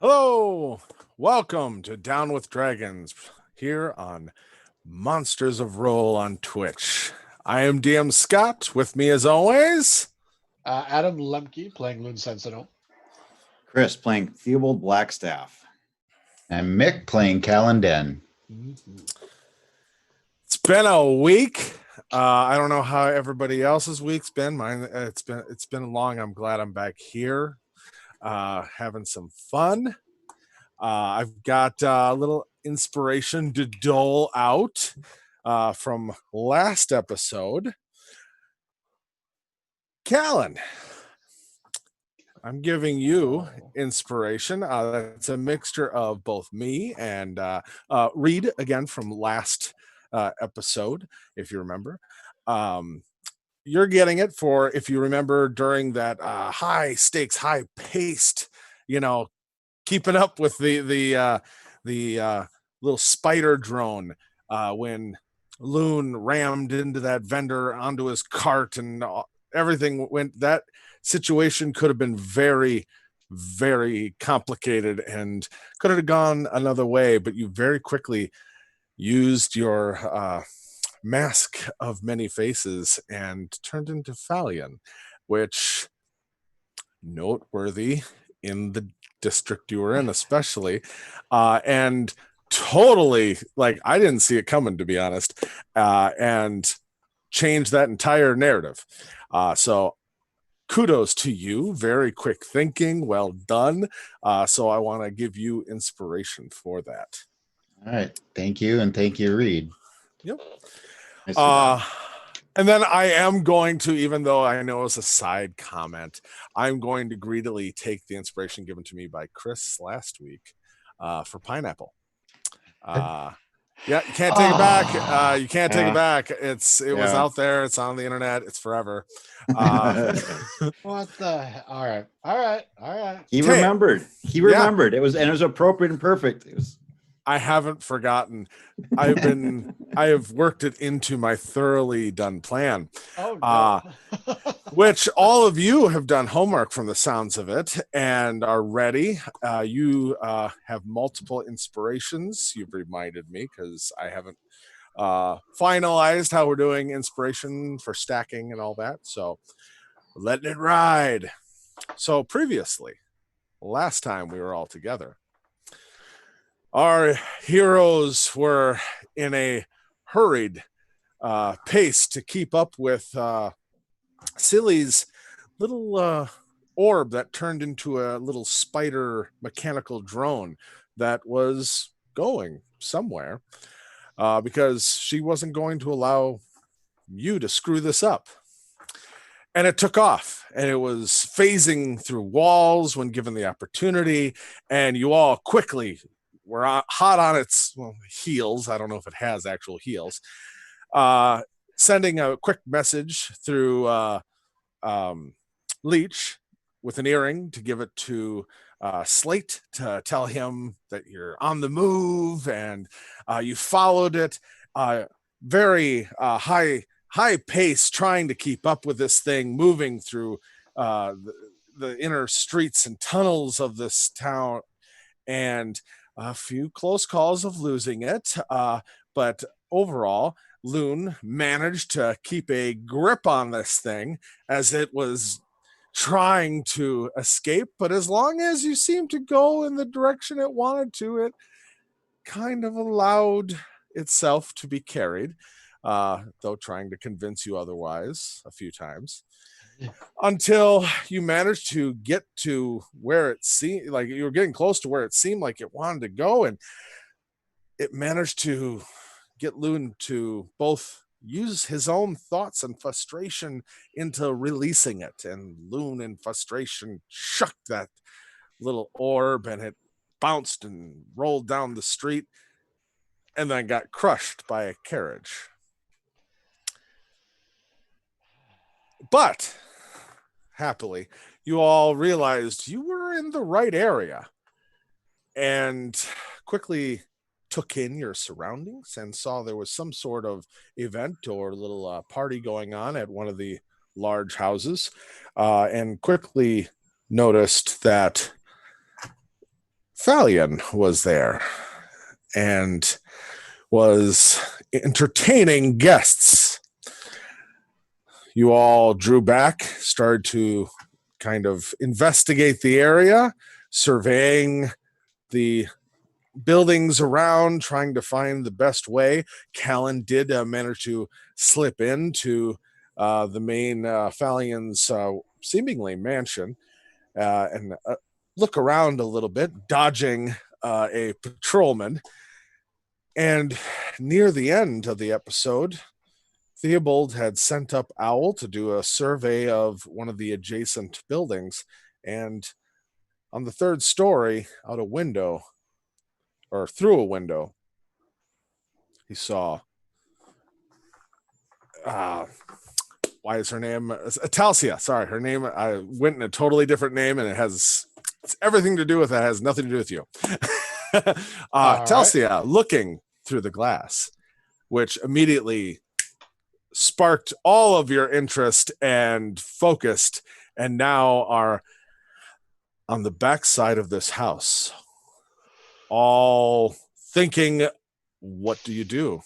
Hello, welcome to Down with Dragons here on Monsters of Roll on Twitch. I am DM Scott. With me, as always, Adam Lemke playing Loon Sentinel. Chris playing Theobald Blackstaff. And Mick playing Callan. it's been a week. I don't know how everybody else's week's been. Mine, it's been long. I'm glad I'm back here, having some fun. I've got a little inspiration to dole out from last episode. Callan, I'm giving you inspiration. That's a mixture of both me and Reed, again from last episode, if you remember. You're getting it for, if you remember, during that high stakes, high paced, keeping up with the little spider drone when Loon rammed into that vendor onto his cart and everything went. That situation could have been very, very complicated and could have gone another way, but you very quickly used your mask of many faces and turned into Phalion, which noteworthy in the district you were in, especially, and totally, like, I didn't see it coming, to be honest, and changed that entire narrative. So kudos to you. Very quick thinking. Well done. So I want to give you inspiration for that. All right. Thank you. And thank you, Reed. Yep. Nice And then I am going to, even though I know it's a side comment, I'm going to greedily take the inspiration given to me by Chris last week for pineapple. Yeah, you can't take it back. You can't take it back. It was out there. It's on the internet. It's forever. What the? All right. He remembered. It was appropriate and perfect. It was. I haven't forgotten. I have worked it into my thoroughly done plan. Oh, no. Which all of you have done homework from the sounds of it and are ready. You have multiple inspirations. You've reminded me because I haven't finalized how we're doing inspiration for stacking and all that. So letting it ride. So previously, last time we were all together, our heroes were in a hurried pace to keep up with Silly's little orb that turned into a little spider mechanical drone that was going somewhere because she wasn't going to allow you to screw this up. And it took off, and it was phasing through walls when given the opportunity, and you all quickly were hot on its heels. I don't know if it has actual heels. Sending a quick message through Leech with an earring to give it to Slate to tell him that you're on the move, and you followed it very high pace, trying to keep up with this thing, moving through the inner streets and tunnels of this town, and a few close calls of losing it. But overall, Loon managed to keep a grip on this thing as it was trying to escape. But as long as you seemed to go in the direction it wanted to, it kind of allowed itself to be carried, though trying to convince you otherwise a few times. Until you managed to get to where it seemed like you were getting close to where it seemed like it wanted to go, and it managed to get Loon to both use his own thoughts and frustration into releasing it, and Loon in frustration shucked that little orb, and it bounced and rolled down the street and then got crushed by a carriage. But happily, you all realized you were in the right area and quickly took in your surroundings and saw there was some sort of event or little party going on at one of the large houses, and quickly noticed that Thalion was there and was entertaining guests. You all drew back, started to kind of investigate the area, surveying the buildings around, trying to find the best way. Callan did manage to slip into the main Thalion's seemingly mansion and look around a little bit, dodging a patrolman. And near the end of the episode, Theobald had sent up Owl to do a survey of one of the adjacent buildings. And on the third story, out a window, or through a window, he saw, why is her name? Atalcia. Sorry, her name, I went in a totally different name, and it's everything to do with it. It has nothing to do with you. Atalcia looking through the glass, which immediately sparked all of your interest and focused, and now are on the back side of this house, all thinking, what do you do?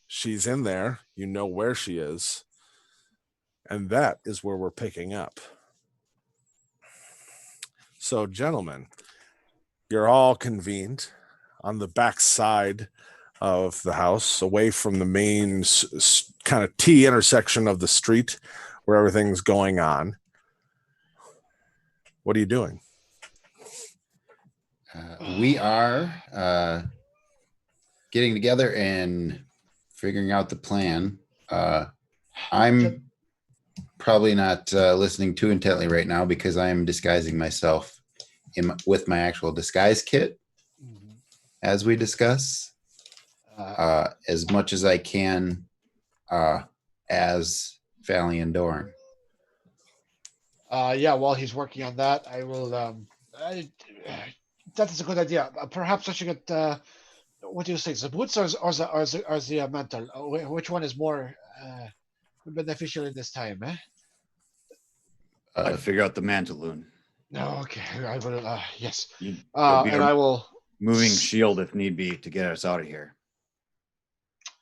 She's in there. You know where she is. And that is where we're picking up. So, gentlemen, you're all convened on the back side of the house, away from the main kind of T intersection of the street where everything's going on. What are you doing? We are getting together and figuring out the plan. I'm probably not listening too intently right now because I am disguising myself with my actual disguise kit as we discuss. As much as I can as Thalion Dorn. Yeah, while he's working on that, I will. That is a good idea. Perhaps I should get. What do you say, the boots or the mantle? Which one is more beneficial in this time? I'd figure out the mantaloon. No, okay. I will. Yes. You'd And I will. moving shield if need be to get us out of here.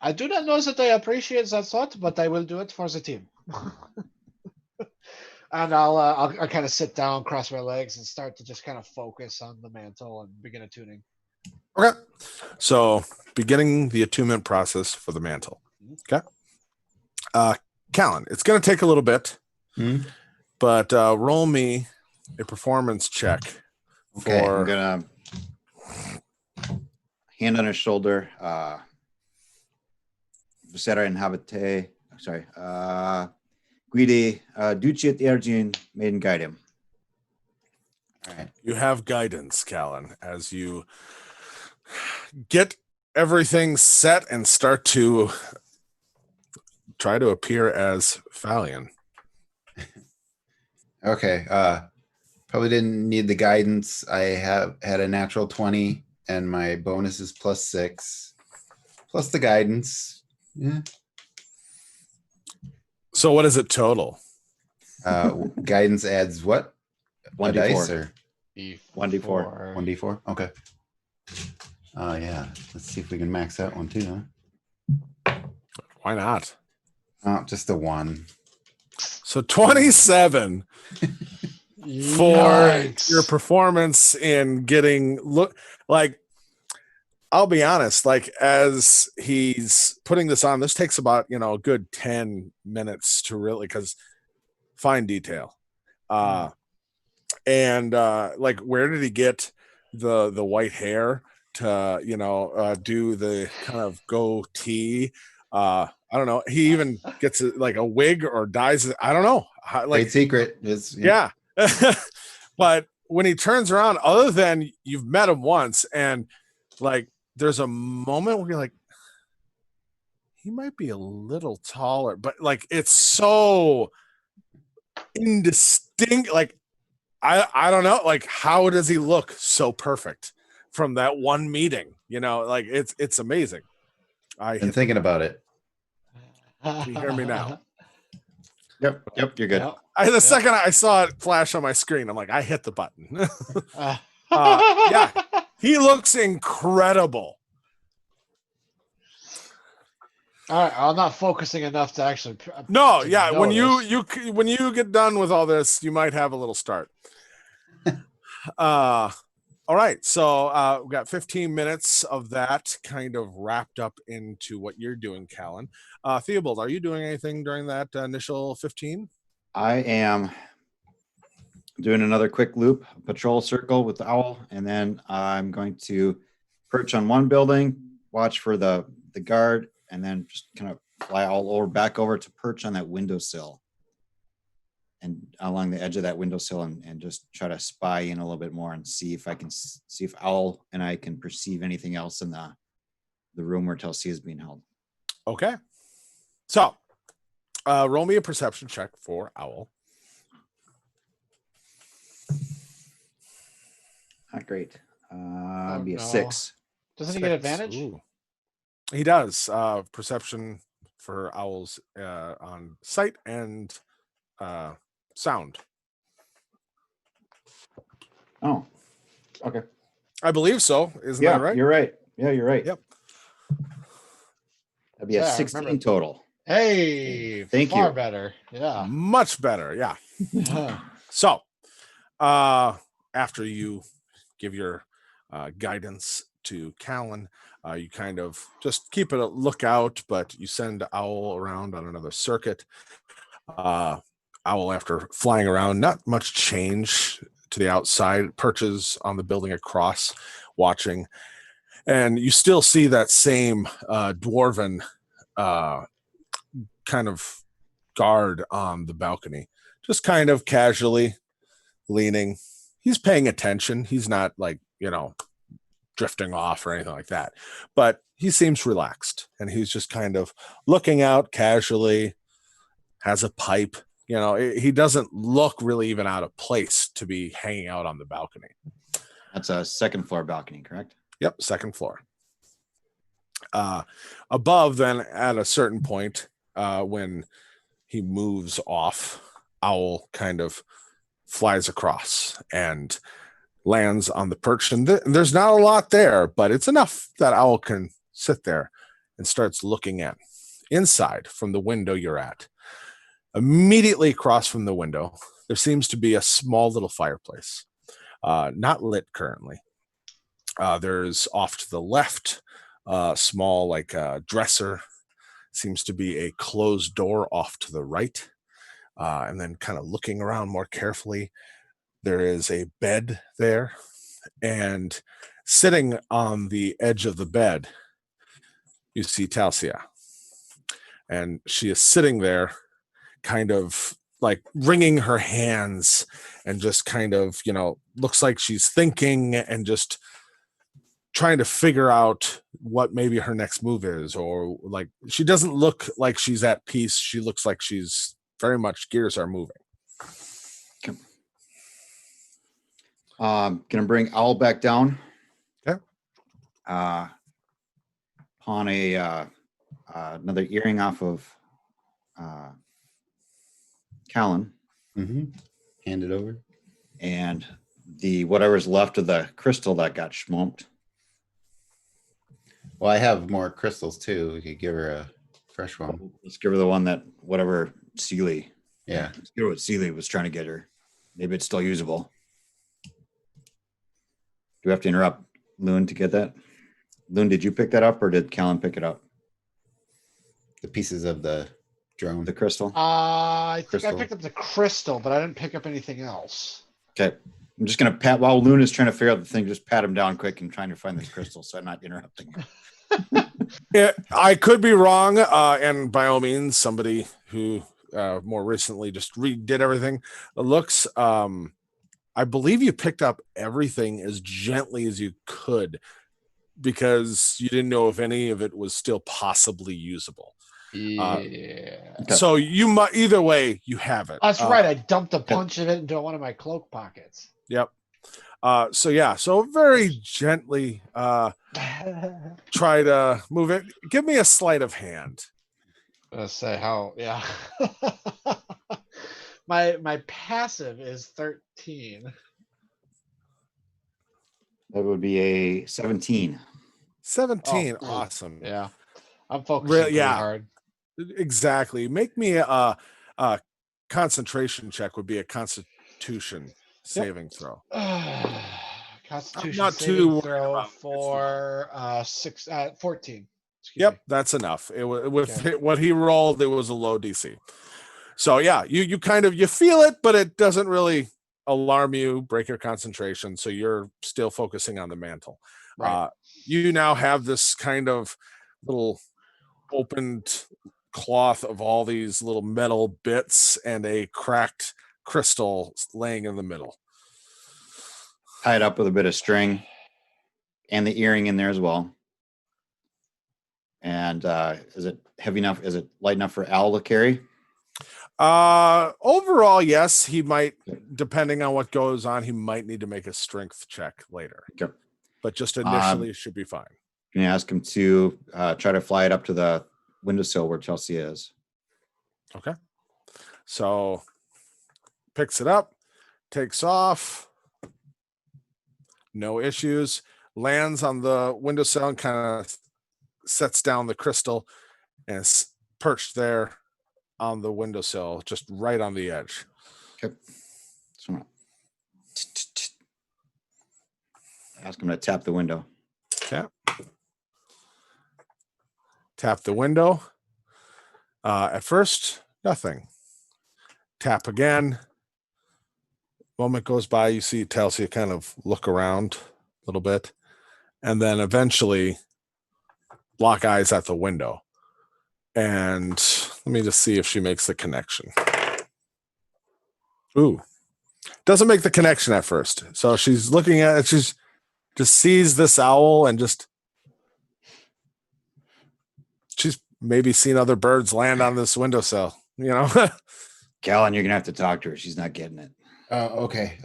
I do not know that I appreciate that thought, but I will do it for the team. And I'll kind of sit down, cross my legs, and start to just kind of focus on the mantle and begin attuning. Okay. So, beginning the attunement process for the mantle. Okay. Callan, it's going to take a little bit, but roll me a performance check. Okay, for... I'm gonna hand on his shoulder. Visera inhabite. Sorry. Guide ducit ergin, maiden guide him. All right. You have guidance, Callan, as you get everything set and start to try to appear as Thalion. Okay. Probably didn't need the guidance. I had a natural 20 and my bonus is +6 plus the guidance. Yeah. So what is it total? Guidance adds what? A dice 1d4. or 1d4. 1d4? Okay. Yeah. Let's see if we can max that one too, huh? Why not? Oh, just the one. So 27 for Yikes. your performance in getting like, I'll be honest, like as he's putting this on, this takes about, a good 10 minutes to really, because fine detail. And like, where did he get the white hair to, do the kind of goatee? I don't know. He even gets like a wig or dyes it. I don't know. Great secret is Yeah. But when he turns around, other than you've met him once, and like there's a moment where you're like, he might be a little taller, but like it's so indistinct. Like I don't know, like how does he look so perfect from that one meeting? Like it's amazing. been thinking about it. Can you hear me now? Yep, you're good. The second I saw it flash on my screen, I'm like, I hit the button. Yeah. Yeah, He looks incredible. All right, I'm not focusing enough to actually. No, to yeah. When notice. when you get done with all this, you might have a little start. All right. So we got 15 minutes of that kind of wrapped up into what you're doing, Callan. Theobald, are you doing anything during that initial 15? I am doing another quick loop, patrol circle with the owl, and then I'm going to perch on one building, watch for the guard, and then just kind of fly all over back over to perch on that windowsill and along the edge of that windowsill and just try to spy in a little bit more and see if I can see if Owl and I can perceive anything else in the room where Telsia is being held. Okay. So roll me a perception check for Owl. Not great. Be a no. 6. Doesn't he get 6. advantage? Ooh. He does. Perception for Owls on sight and sound. Oh, okay. I believe so. Isn't Yeah, that right? you're right. Yeah, you're right. Yep. That'd be a Yeah, I 16 remember. total. Hey, Thank far you. better. Yeah. Much better. Yeah. Yeah. So after you give your guidance to Callan, you kind of just keep a lookout, but you send Owl around on another circuit. Owl, after flying around, not much change to the outside, perches on the building across, watching. And you still see that same dwarven kind of guard on the balcony, just kind of casually leaning. He's paying attention. He's not like, drifting off or anything like that, but he seems relaxed and he's just kind of looking out casually, has a pipe. He doesn't look really even out of place to be hanging out on the balcony. That's a second floor balcony, correct? Yep, second floor. Above, then, at a certain point, when he moves off, Owl kind of flies across and lands on the perch. And there's not a lot there, but it's enough that Owl can sit there and starts looking in. Inside, from the window you're at, immediately across from the window, there seems to be a small little fireplace, not lit currently. There's off to the left, small dresser. Seems to be a closed door off to the right. And then kind of looking around more carefully, there is a bed there. And sitting on the edge of the bed, you see Telsia. And she is sitting there, kind of like wringing her hands and just kind of, looks like she's thinking and just trying to figure out what maybe her next move is, or like she doesn't look like she's at peace. She looks like she's very much gears are moving. Gonna bring Owl back down. Okay. Pawn another earring off of Callan. Mm-hmm. Hand it over. And the whatever's left of the crystal that got schmumped. Well, I have more crystals too. We could give her a fresh one. Let's give her the one that whatever Sealy. Yeah. Let's give her what Sealy was trying to get her. Maybe it's still usable. Do we have to interrupt Loon to get that? Loon, did you pick that up or did Callan pick it up? The pieces of the drone. The crystal? I think Crystal. I picked up the crystal, but I didn't pick up anything else. Okay. I'm just going to pat, while Loon is trying to figure out the thing, just pat him down quick and trying to find this crystal so I'm not interrupting him. Yeah, I could be wrong. And by all means, somebody who more recently just redid everything looks, I believe you picked up everything as gently as you could because you didn't know if any of it was still possibly usable. Yeah. Okay. So you might, either way, you have it. That's right. I dumped a bunch of it into one of my cloak pockets. Yep. So very gently try to move it. Give me a sleight of hand. Let's say how, yeah. My passive is 13. That would be a 17. 17. Oh, Awesome. Yeah, I'm focusing pretty Yeah. hard. Exactly. Make me a concentration check would be a constitution saving throw. Constitution not too saving worried throw about it. It's for 14. Excuse Yep, me. that's enough. It was with Okay. what he rolled, it was a low DC. So yeah, you kind of you feel it, but it doesn't really alarm you, break your concentration. So you're still focusing on the mantle. Right. You now have this kind of little opened cloth of all these little metal bits and a cracked crystal laying in the middle. Tied up with a bit of string and the earring in there as well. And is it heavy enough? Is it light enough for Al to carry? Overall, yes, he might, depending on what goes on, he might need to make a strength check later. Okay. But just initially, it should be fine. Can you ask him to try to fly it up to the windowsill where Chelsea is? Okay. So picks it up, takes off, no issues, lands on the windowsill and kind of sets down the crystal and it's perched there on the windowsill, just right on the edge. Okay. So ask him to tap the window. Tap. Tap the window. At first, nothing. Tap again. Moment goes by, you see Telsia kind of look around a little bit, and then eventually lock eyes at the window. And let me just see if she makes the connection. Ooh. Doesn't make the connection at first. So she's looking at it, she's just sees this owl and she's maybe seen other birds land on this windowsill, you know? Callan, you're gonna have to talk to her. She's not getting it. Okay.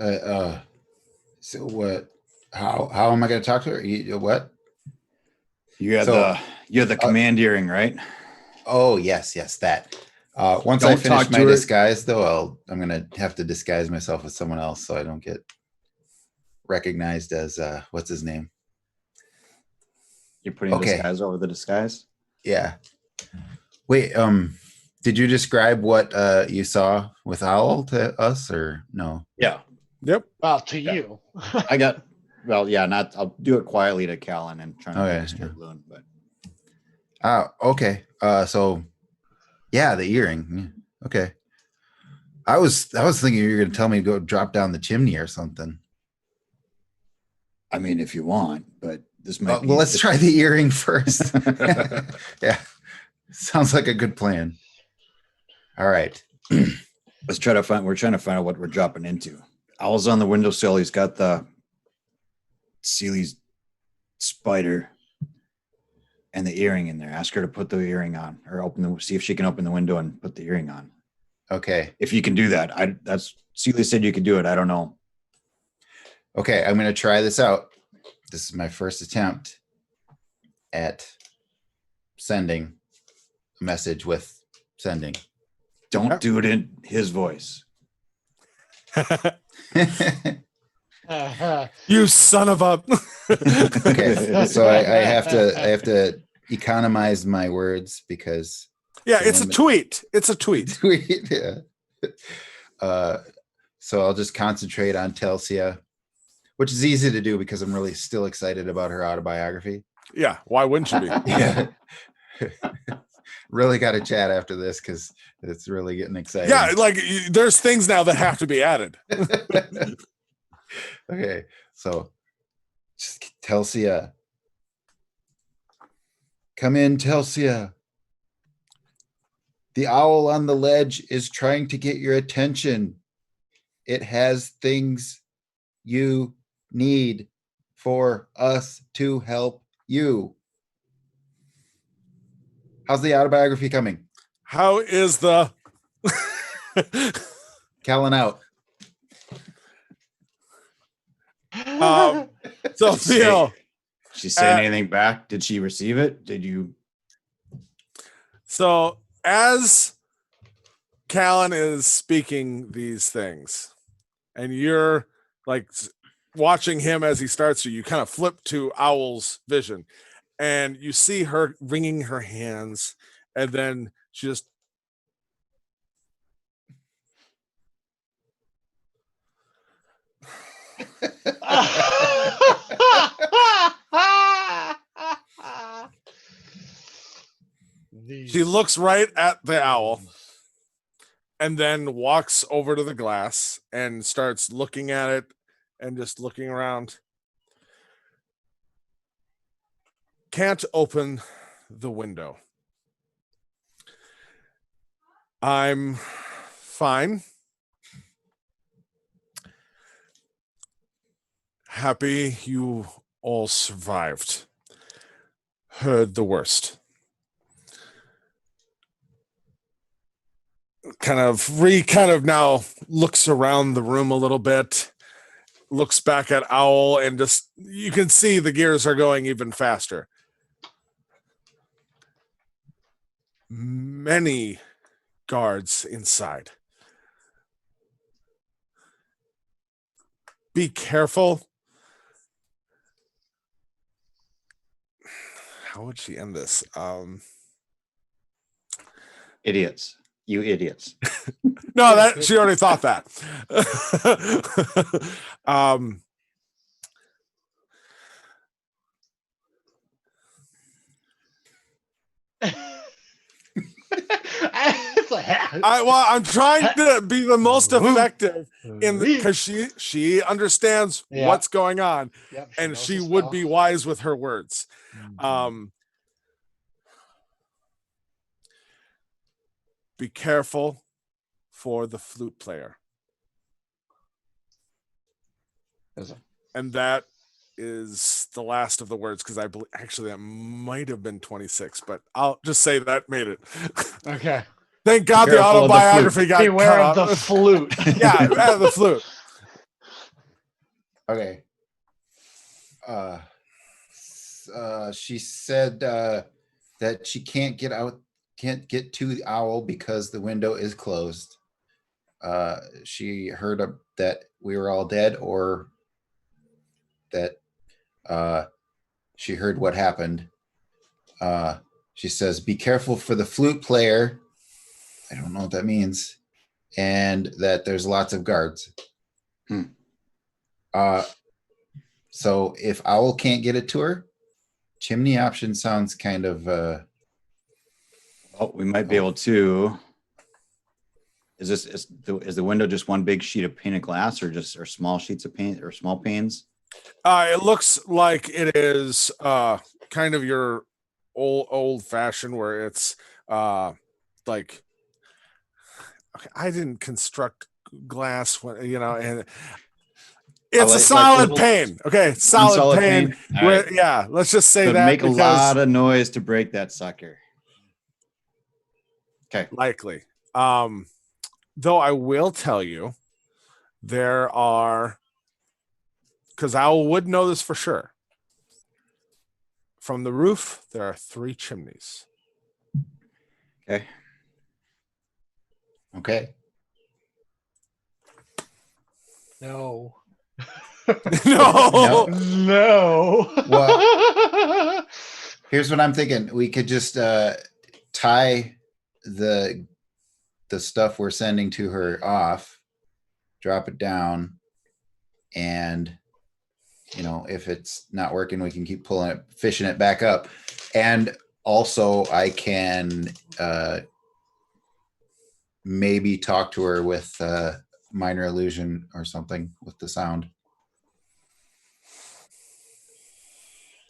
So what? How am I going to talk to her? What? You had So- the command earring, right? Oh, yes, that. Once I Don't finish talk my to her. disguise, though, I'm gonna have to disguise myself as someone else so I don't get recognized as what's his name? You're putting Okay. disguise over the disguise. Yeah. Wait, did you describe what you saw with Owl to us or no? Yeah, Yep. Well, to Yeah. you. I got. Well, yeah, not. I'll do it quietly to Callan and try to Okay, make a straight loon, but Okay. So yeah, the earring. Yeah, okay. I was thinking you were gonna tell me to go drop down the chimney or something. I mean, if you want, but this might. Well, let's try the earring first. Yeah. Sounds like a good plan. All right. Let's try to find. We're trying to find out what we're dropping into. Owl's on the windowsill. He's got the Sealy's spider and the earring in there. Ask her to put the earring on, or see if she can open the window and put the earring on. Okay. If you can do that, that's Sealy said you could do it. I don't know. Okay, I'm gonna try this out. This is my first attempt at sending a message with sending. Don't do it in his voice. You son of a. Okay, so I have to economize my words because Yeah, it's a tweet. It's a tweet. yeah. So I'll just concentrate on Telsia, which is easy to do because I'm really still excited about her autobiography. Yeah, why wouldn't you be? Yeah. Really got to chat after this because it's really getting exciting. Yeah, like there's things now that have to be added. Okay, so just Telsia. Come in, Telsia. The owl on the ledge is trying to get your attention. It has things you need for us to help you. How's the autobiography coming? How is the Callan out. so Theo? She saying anything back? Did she receive it? Did you? So as Callan is speaking these things, and you're like watching him as he starts to, you kind of flip to Owl's vision, and you see her wringing her hands, and then she just she looks right at the owl and then walks over to the glass and starts looking at it and just looking around. Can't open the window. I'm fine. Happy you all survived. Heard the worst. Kind of now looks around the room a little bit, looks back at Owl, and just you can see the gears are going even faster. Many guards inside. Be careful. How would she end this? Idiots. You idiots. No, that she already thought that. It's like, I'm trying to be the most effective because she understands Yeah. what's going on, Yep, and knows she the would spell. be wise with her words. Be careful for the flute player. Is it? And that is the last of the words, because I believe actually that might have been 26, but I'll just say that made it. Okay. Thank God the Careful of the autobiography got Beware cut of the out. flute. Yeah, the flute. Okay. She said that she can't get to the owl because the window is closed. She heard that we were all dead, or that she heard what happened. She says, be careful for the flute player. I don't know what that means. And that there's lots of guards. So if Owl can't get it to her, chimney option sounds kind of Oh, we might be able to. Is the window just one big sheet of painted glass, or small sheets of paint, or small panes? It looks like it is kind of your old fashioned, where it's like, okay, I didn't construct glass when and it's a solid pane. Okay, solid pane. All right. Yeah, let's just say So that make a because lot of noise to break that sucker. Okay. likely. Though I will tell you, there are, because Owl would know this for sure. From the roof, there are 3 chimneys. Okay. okay. No. No. No. Well, here's what I'm thinking. We could just tie the stuff we're sending to her off, drop it down, and if it's not working, we can keep pulling it, fishing it back up. And also I can maybe talk to her with minor illusion or something with the sound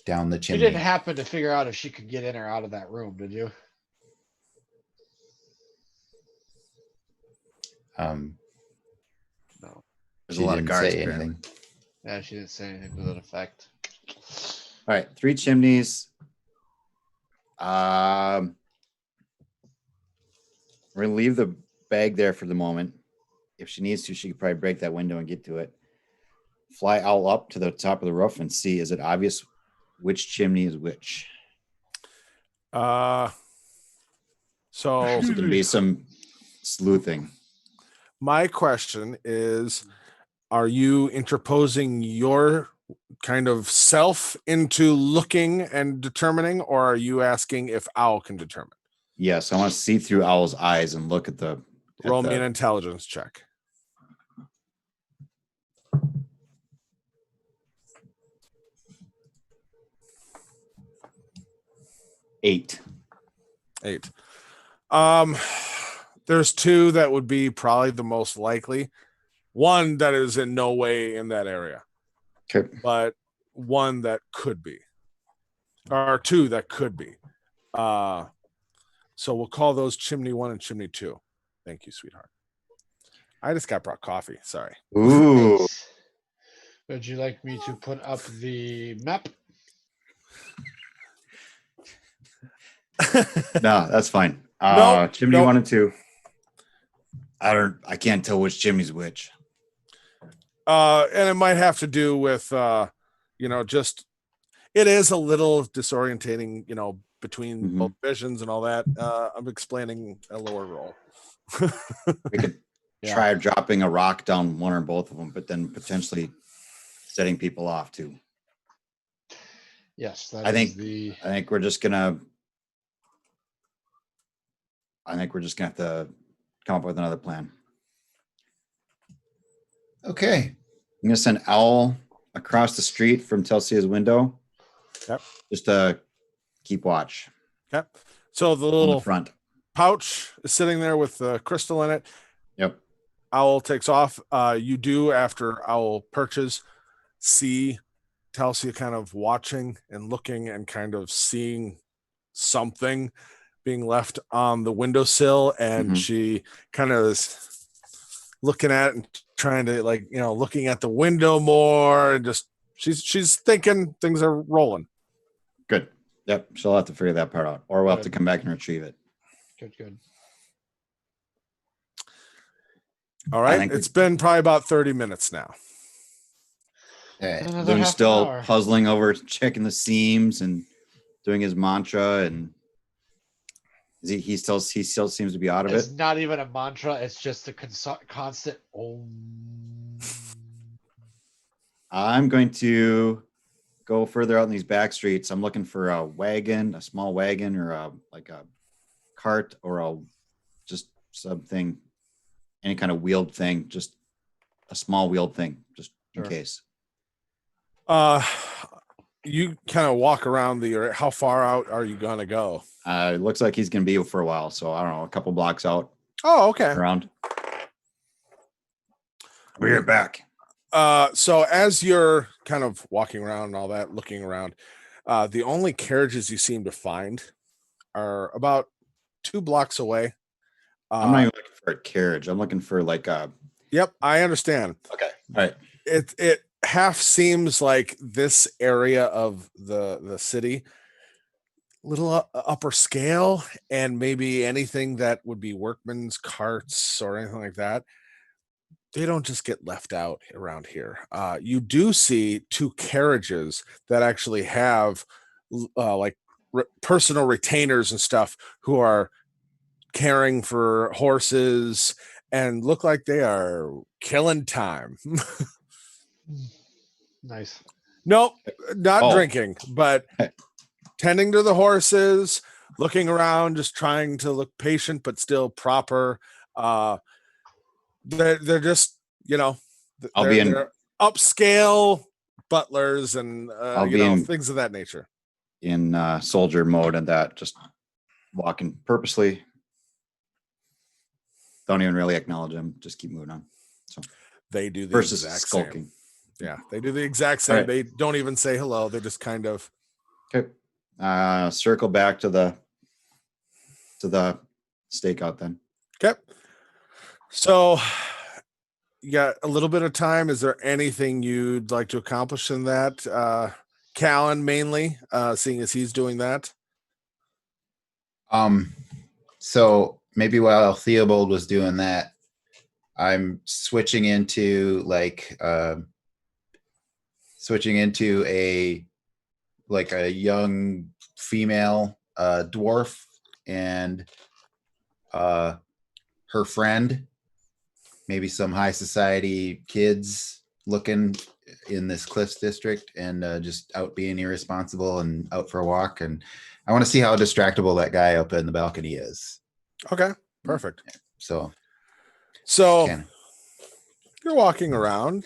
down the You chimney. didn't happen to figure out if she could get in or out of that room, did you? No. There's She a lot of didn't guards. say apparently. anything. Yeah, she didn't say anything to that effect. All right, 3 chimneys. We're gonna leave the bag there for the moment. If she needs to, she could probably break that window and get to it. Fly Owl up to the top of the roof and see, is it obvious which chimney is which? So There's gonna be some sleuthing. my question is, are you interposing your kind of self into looking and determining, or are you asking if Owl can determine? Yes, I want to see through Owl's eyes and look at the. Roll me an intelligence check. 8. 8. There's 2 that would be probably the most likely. One that is in no way in that area, Okay. but one that could be, or 2 that could be. So we'll call those Chimney 1 and Chimney 2. Thank you, sweetheart. I just got brought coffee. Sorry. Ooh. Nice. Would you like me to put up the map? No, that's fine. Nope, Chimney nope. 1 and 2. I can't tell which chimney's which. And it might have to do with just it is a little disorientating, between both visions and all that. I'm explaining a lower roll. We could Yeah. try dropping a rock down one or both of them, but then potentially setting people off too. Yes, that I is think- the. I think we're just gonna have to come up with another plan. Okay. I'm gonna send Owl across the street from Telsia's window. Yep. Just to keep watch Okay. So the on the little front. pouch is sitting there with the crystal in it. Yep. Owl takes off. You do, after Owl perches, see Talsia kind of watching and looking and kind of seeing something being left on the windowsill, and Mhm. she kind of is looking at it and trying to, looking at the window more, and just she's thinking things are rolling. Good. Yep. She'll have to figure that part out, or we'll have to Good. come back and retrieve it. Good. All right. think we- It's been probably about 30 minutes now. Okay. Another Loon's half still an hour. puzzling over checking the seams and doing his mantra, and he still seems to be out of It's it. not even a mantra. It's just a constant. Om. I'm going to go further out in these back streets. I'm looking for a wagon, a small wagon, or a cart, or just something, any kind of wheeled thing, just a small wheeled thing, just in Sure. case. You kind of walk around the. How far out are you gonna go? It looks like he's going to be for a while, so I don't know, a couple blocks out Oh, okay. around. We're back. So as you're kind of walking around and all that, looking around, the only carriages you seem to find are about 2 blocks away. I'm not even looking for a carriage. I'm looking for like a. Yep, I understand. Okay. All right. It half seems like this area of the city, little upper scale, and maybe anything that would be workmen's carts or anything like that, they don't just get left out around here. You do see 2 carriages that actually have personal retainers and stuff who are caring for horses and look like they are killing time. Nice. Nope, not Oh. drinking, but tending to the horses, looking around, just trying to look patient but still proper. They're just, I'll be in- they're upscale butlers and I'll be in- things of that nature. in soldier mode, and that just walking purposely. Don't even really acknowledge him. Just keep moving on. They do the Versus exact skulking. same. Yeah, they do the exact same. All right. They don't even say hello. They just kind of. Okay. Circle back to the stakeout then. Okay. So you got a little bit of time. Is there anything you'd like to accomplish in that? Callan mainly, seeing as he's doing that. So maybe while Theobald was doing that, I'm switching into a young female dwarf and her friend, maybe some high society kids looking in this Cliffs district and just out being irresponsible and out for a walk. And I want to see how distractible that guy up in the balcony is. Okay, perfect. So So can you're walking around.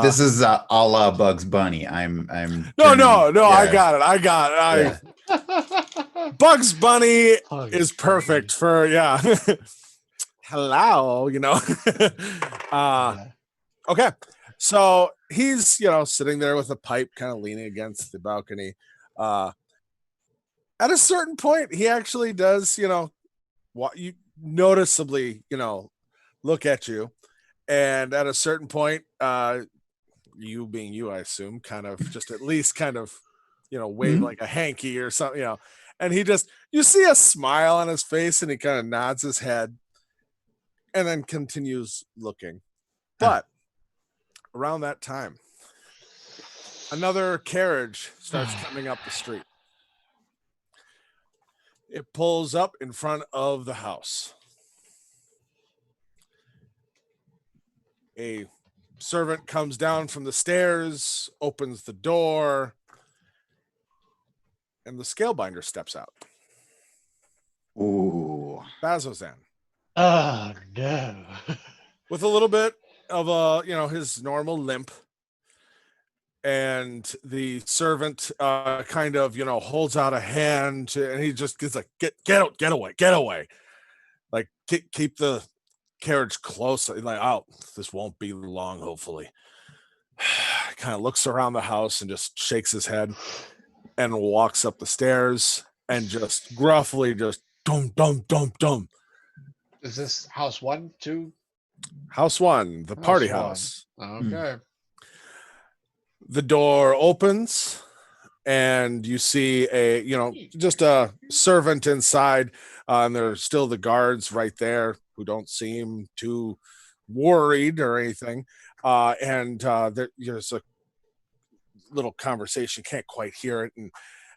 this is a la Bugs Bunny. I'm No, turning- I yeah, got it. yeah. Bugs Bunny Bugs is perfect for hello, Yeah. okay. So he's sitting there with a pipe, kind of leaning against the balcony. At a certain point, he actually does, what you noticeably, look at you. And at a certain point, you being you, I assume, kind of just at least kind of, wave like a hanky or something, and he just, you see a smile on his face and he kind of nods his head and then continues looking. But around that time, another carriage starts coming up the street. It pulls up in front of the house. A servant comes down from the stairs, opens the door, and the scalebinder steps out. Ooh. Bazozan, Oh no. with a little bit of his normal limp. And the servant kind of, holds out a hand and he just gets like, get away. Like keep the carriage close. Like, oh, this won't be long, hopefully. Kind of looks around the house and just shakes his head and walks up the stairs and just gruffly just dum. Is this house 1, 2? House 1, the party one. house. Okay. The door opens and you see just a servant inside, and there's still the guards right there who don't seem too worried or anything. There's a little conversation, can't quite hear it. And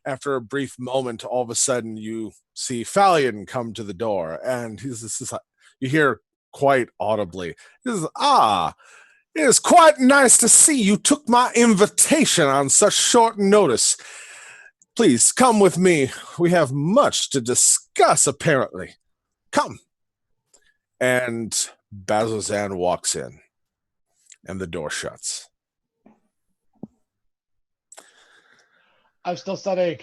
after a brief moment, all of a sudden you see Falion come to the door, and you hear quite audibly, it is quite nice to see you took my invitation on such short notice. Please come with me. We have much to discuss, apparently. Come. And Bazozan walks in, and the door shuts. I'm still studying.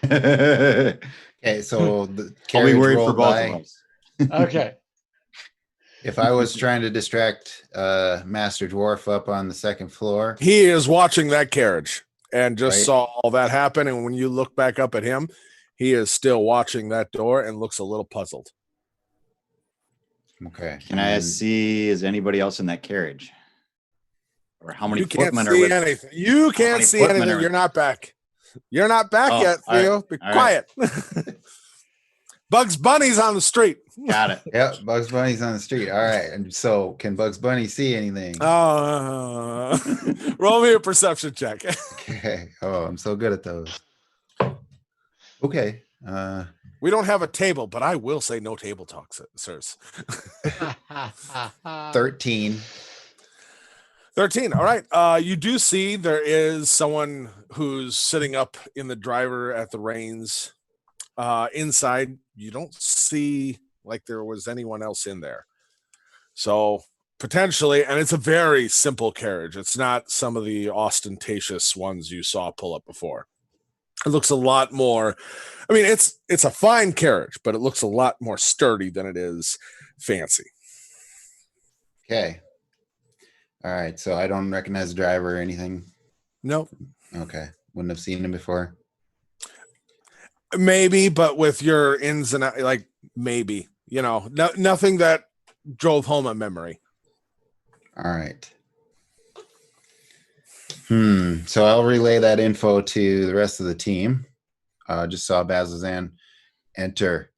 Okay, so the I'll be carriage worried for rolled both by. of us. Okay. If I was trying to distract Master Dwarf up on the second floor, He is watching that carriage and just Right. saw all that happen. And when you look back up at him, he is still watching that door and looks a little puzzled. okay. Can I see, is anybody else in that carriage? Or how many You can't footmen are see with? anything. You can't many see footmen anything. are- You're not back. You're not back Oh, yet, all right. Theo. Be All right. quiet. Bugs Bunny's on the street. Got it. Yep, Bugs Bunny's on the street. All right. And so can Bugs Bunny see anything? Roll me a perception check. Okay. Oh, I'm so good at those. Okay. We don't have a table, but I will say no table talk, sirs. 13. 13. All right. You do see there is someone who's sitting up in the driver at the reins. Inside, you don't see like there was anyone else in there. So potentially, and it's a very simple carriage. It's not some of the ostentatious ones you saw pull up before. It looks a lot more, I mean, it's a fine carriage, but it looks a lot more sturdy than it is fancy. Okay. All right. So I don't recognize the driver or anything. No, Okay. Wouldn't have seen him before. maybe, but with your ins and outs, like maybe, nothing that drove home a memory. All right. So I'll relay that info to the rest of the team. Just saw Bazozan enter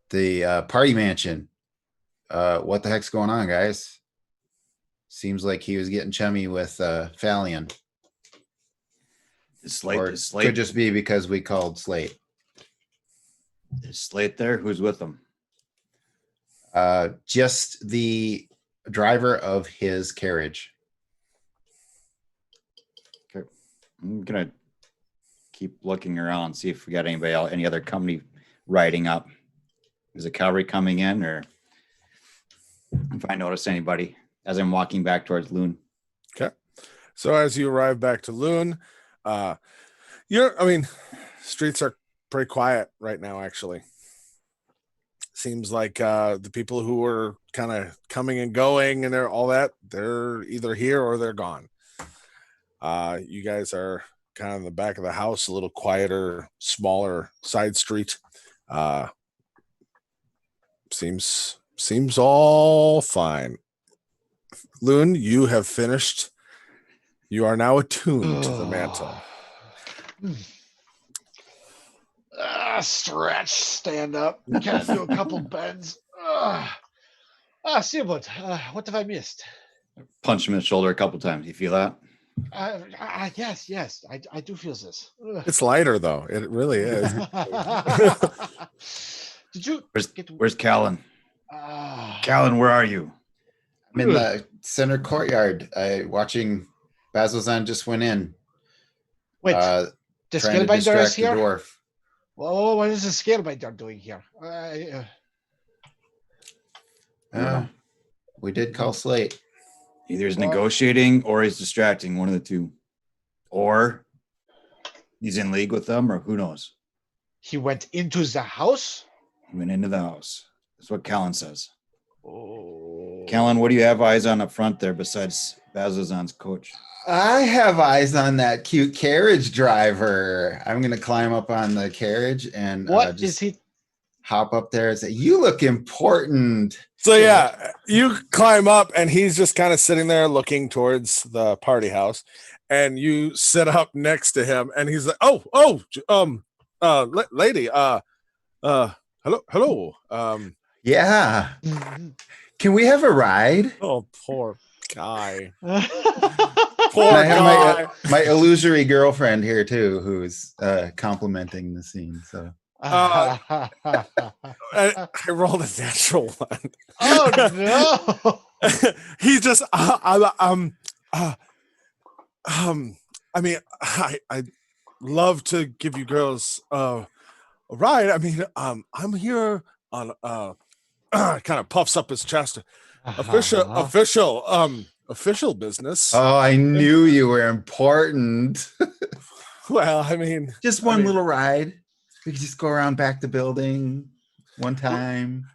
the party mansion. What the heck's going on, guys? Seems like he was getting chummy with Falion. Is Or Slate, could just be because we called Slate. is Slate there? Who's with them? Just the driver of his carriage. Okay. I'm gonna keep looking around, see if we got anybody else, any other company riding up. Is a cavalry coming in, or if I notice anybody as I'm walking back towards Loon? Okay. So as you arrive back to Loon, I mean, streets are pretty quiet right now, actually. Seems like the people who were kind of coming and going and they're either here or they're gone. You guys are kind of in the back of the house, a little quieter, smaller side street. Seems all fine. Loon, you have finished. You are now attuned to the mantle. Stretch, stand up, kind of do a couple bends. Seabud, what have I missed? Punch him in the shoulder a couple times. You feel that? Yes, I do feel this. It's lighter though. It really is. Did you Where's Callan? Ah. Callan, where are you? I'm in the center courtyard. Watching Bazilzan just went in. Wait, The the trying to Scalebinder is distract the here? dwarf. Whoa, what is the Scalebinder doing here? We did call Slate. Either he's Well- negotiating or he's distracting, one of the two. Or he's in league with them, or who knows? He went into the house? He went into the house. That's what Callan says. Oh. Callan, what do you have eyes on up front there besides Bazilzan's coach? I have eyes on that cute carriage driver. I'm gonna climb up on the carriage and What just is he? hop up there and say, "You look important." So yeah, you climb up and he's just kind of sitting there looking towards the party house, and you sit up next to him, and he's like, lady, hello, Yeah. Can we have a ride? oh, poor guy, And poor I have guy. my illusory girlfriend here too, who's complimenting the scene. So I rolled a natural one. Oh no! He just I mean, I love to give you girls a ride. I mean, I'm here on kind of puffs up his chest. Official business. oh, I knew you were important. Well, I mean, Just I one mean- little ride. We could just go around back the building one time.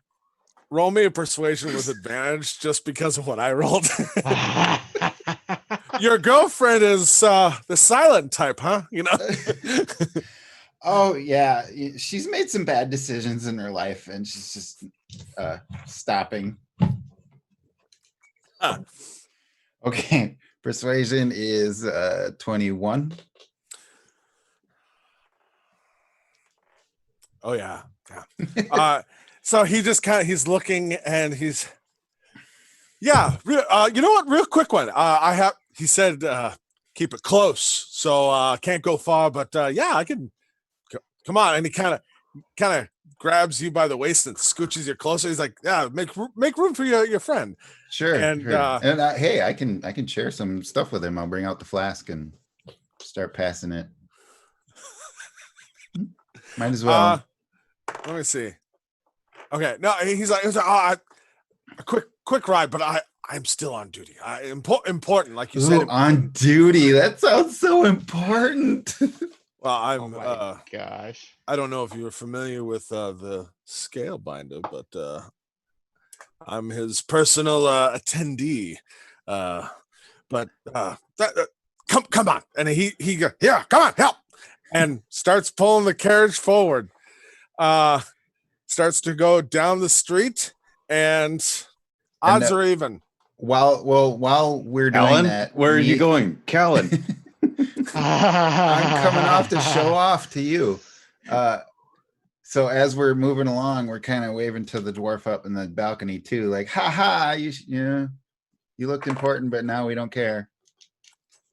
roll me a persuasion with advantage just because of what I rolled. Your girlfriend is the silent type, huh? You know. Oh yeah, she's made some bad decisions in her life, and she's just stopping. Ah. Okay, persuasion is 21. Oh yeah. So he just he's looking and he's you know what, real quick one. He said keep it close, so can't go far, but yeah, I can come on. And he kind of grabs you by the waist and scooches you closer. He's like, yeah, make room for your friend. Sure. And, sure. Hey, I can share some stuff with him. I'll bring out the flask and start passing it. Might as well. Let me see. Okay, no, he's like a quick ride, but I'm still on duty. Important, like you said. Ooh, on duty. That sounds so important. Well, Oh I'm. my gosh! I don't know if you were familiar with the scale binder, but I'm his personal attendee. But come on, and he go, yeah, come on, help, and starts pulling the carriage forward. Starts to go down the street, and odds are even. While we're doing Callan, that, where are you going? Callan. I'm coming off to show off to you. So as we're moving along, we're kind of waving to the dwarf up in the balcony too, like, ha ha, you looked important, but now we don't care.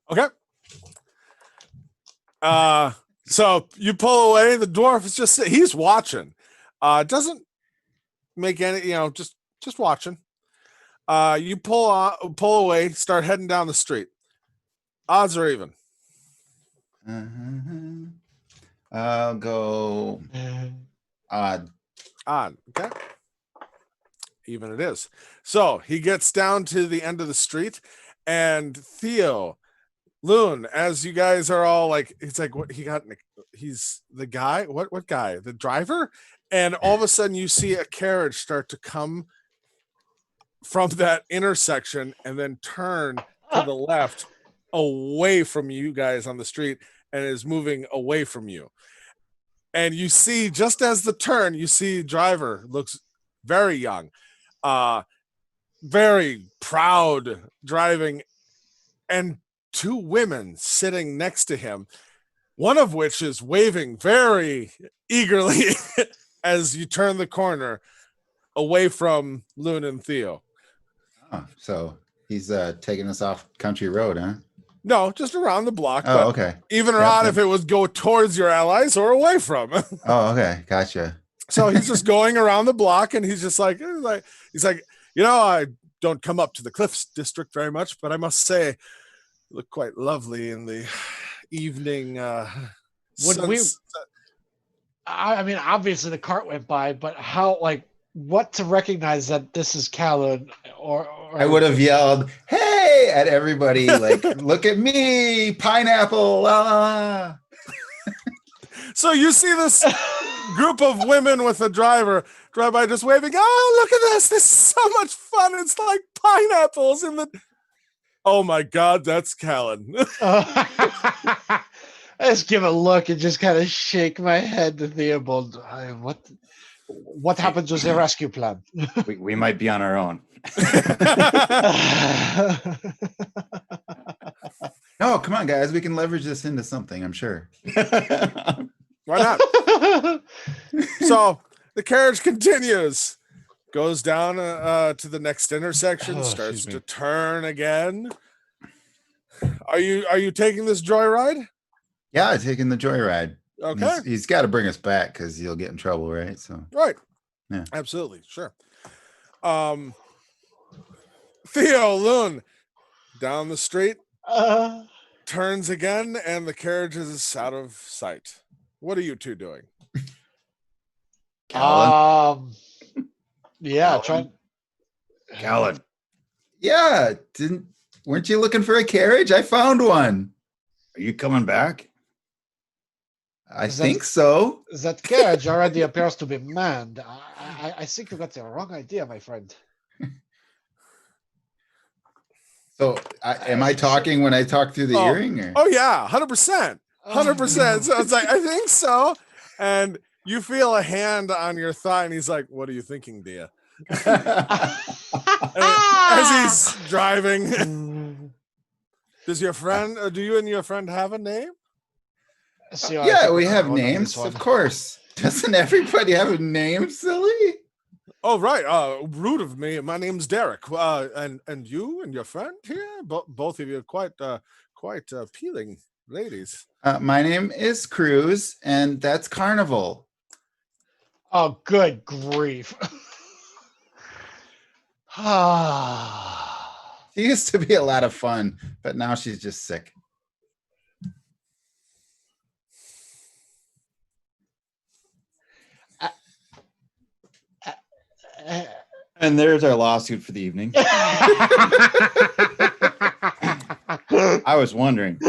Okay. So you pull away. The dwarf is he's watching. Doesn't make any, just watching. You pull away, start heading down the street. Odds are even. I'll go odd. Odd. Okay. Even it is. So he gets down to the end of the street, and Theo, Loon, as you guys are all like, it's like what he got. He's the guy. What guy? The driver. And all of a sudden, you see a carriage start to come from that intersection and then turn to the left, away from you guys on the street, and is moving away from you. And you see, just as the turn, you see driver looks very young, very proud driving, and two women sitting next to him, one of which is waving very eagerly as you turn the corner away from Loon and Theo. Oh, so he's taking us off country road, huh? No, just around the block. Oh, but okay. even Yeah, around yeah. if it was go towards your allies or away from. Oh, okay. Gotcha. So he's just going around the block, and he's just like, I don't come up to the Cliffs district very much, but I must say, you look quite lovely in the evening. Would we- I mean, obviously the cart went by, but how, like, what to recognize that this is Callan, or I would have yelled, "Hey!" at everybody, like, "Look at me, pineapple!" La, la, la. So you see this group of women with a driver drive by, just waving. Oh, look at this! This is so much fun. It's like pineapples in the. Oh my God, that's Callan. I just give a look and just kind of shake my head to Theobald. What happens with the rescue plan? We might be on our own. No, come on, guys. We can leverage this into something, I'm sure. Why not? So the carriage continues, goes down to the next intersection, Oh, starts excuse me. to turn again. Are you taking this joyride? Yeah, taking the joyride. Okay, He's got to bring us back because he'll get in trouble, right? So right. Yeah. Absolutely, sure. Theo, Loon, down the street, turns again, and the carriage is out of sight. What are you two doing? Callan. Yeah, Callan. Callan, yeah, weren't you looking for a carriage? I found one. are you coming back? I Is that- think so. That carriage already appears to be manned. I think you got the wrong idea, my friend. So am I talking when I talk through the Oh. earring? Or? Oh yeah, 100%. 100%. So it's like, I think so. And you feel a hand on your thigh, and he's like, "What are you thinking, dear?" As he's driving. Does your friend, do you and your friend have a name? See, I Yeah, think we we're have going on this names, one. of course. Doesn't everybody have a name, silly? Oh, right. Rude of me. My name's Derek. And you and your friend here, both of you, quite appealing ladies. My name is Cruz, and that's Carnival. Oh, good grief. She used to be a lot of fun, but now she's just sick. And there's our lawsuit for the evening. I was wondering.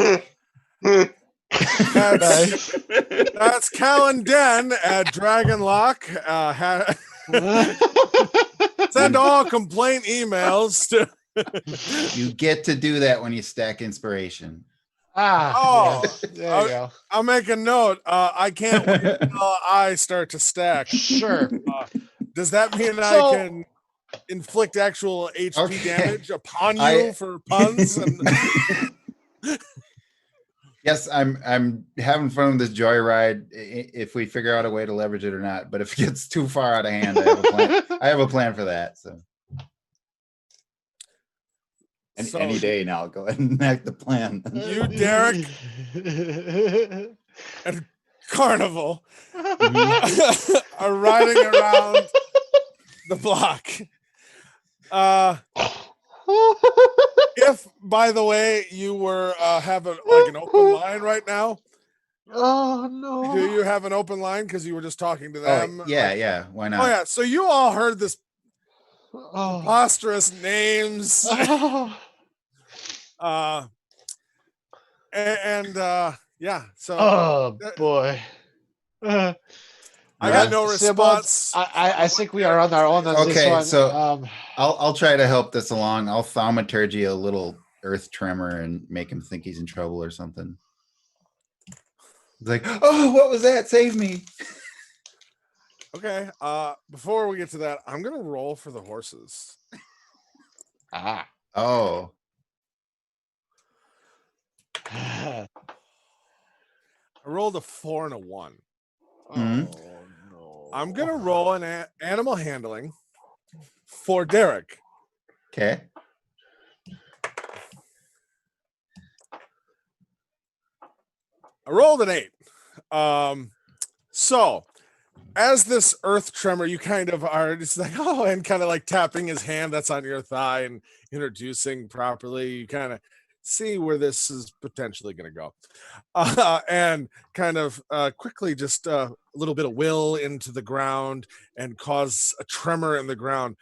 That's Callan Den at Dragon Lock. Send all complaint emails to. You get to do that when you stack inspiration. Oh, yeah, there you go. I'll make a note. I can't wait until I start to stack. Sure. Does that mean I So- can inflict actual HP Okay. damage upon you I- for puns? And Yes, I'm having fun with this joyride. If we figure out a way to leverage it or not, but if it gets too far out of hand, I have a plan. I have a plan for that. So So- Any day now, go ahead and enact the plan. You, Derek, and Carnival are riding around the block. If, by the way, you were having like an open line right now, Oh no. do you have an open line because you were just talking to them? Oh, yeah, Like- yeah. Why Oh not? yeah. So you all heard this Oh. preposterous names, Oh. and yeah. So Oh boy. I I got no response. I think we are on our own on this Okay, one. so- I'll try to help this along. I'll thaumaturgy a little earth tremor and make him think he's in trouble or something. It's like, oh, what was that? Save me. Okay. Before we get to that, I'm gonna roll for the horses. Oh, I rolled a 4 and a 1. Mhm. Oh no. I'm gonna roll an animal handling for Derek. okay. I rolled an 8. So as this earth tremor, you kind of are just like, oh, and kind of like tapping his hand that's on your thigh and introducing properly. You kind of see where this is potentially going to go. And kind of quickly just a little bit of will into the ground and cause a tremor in the ground.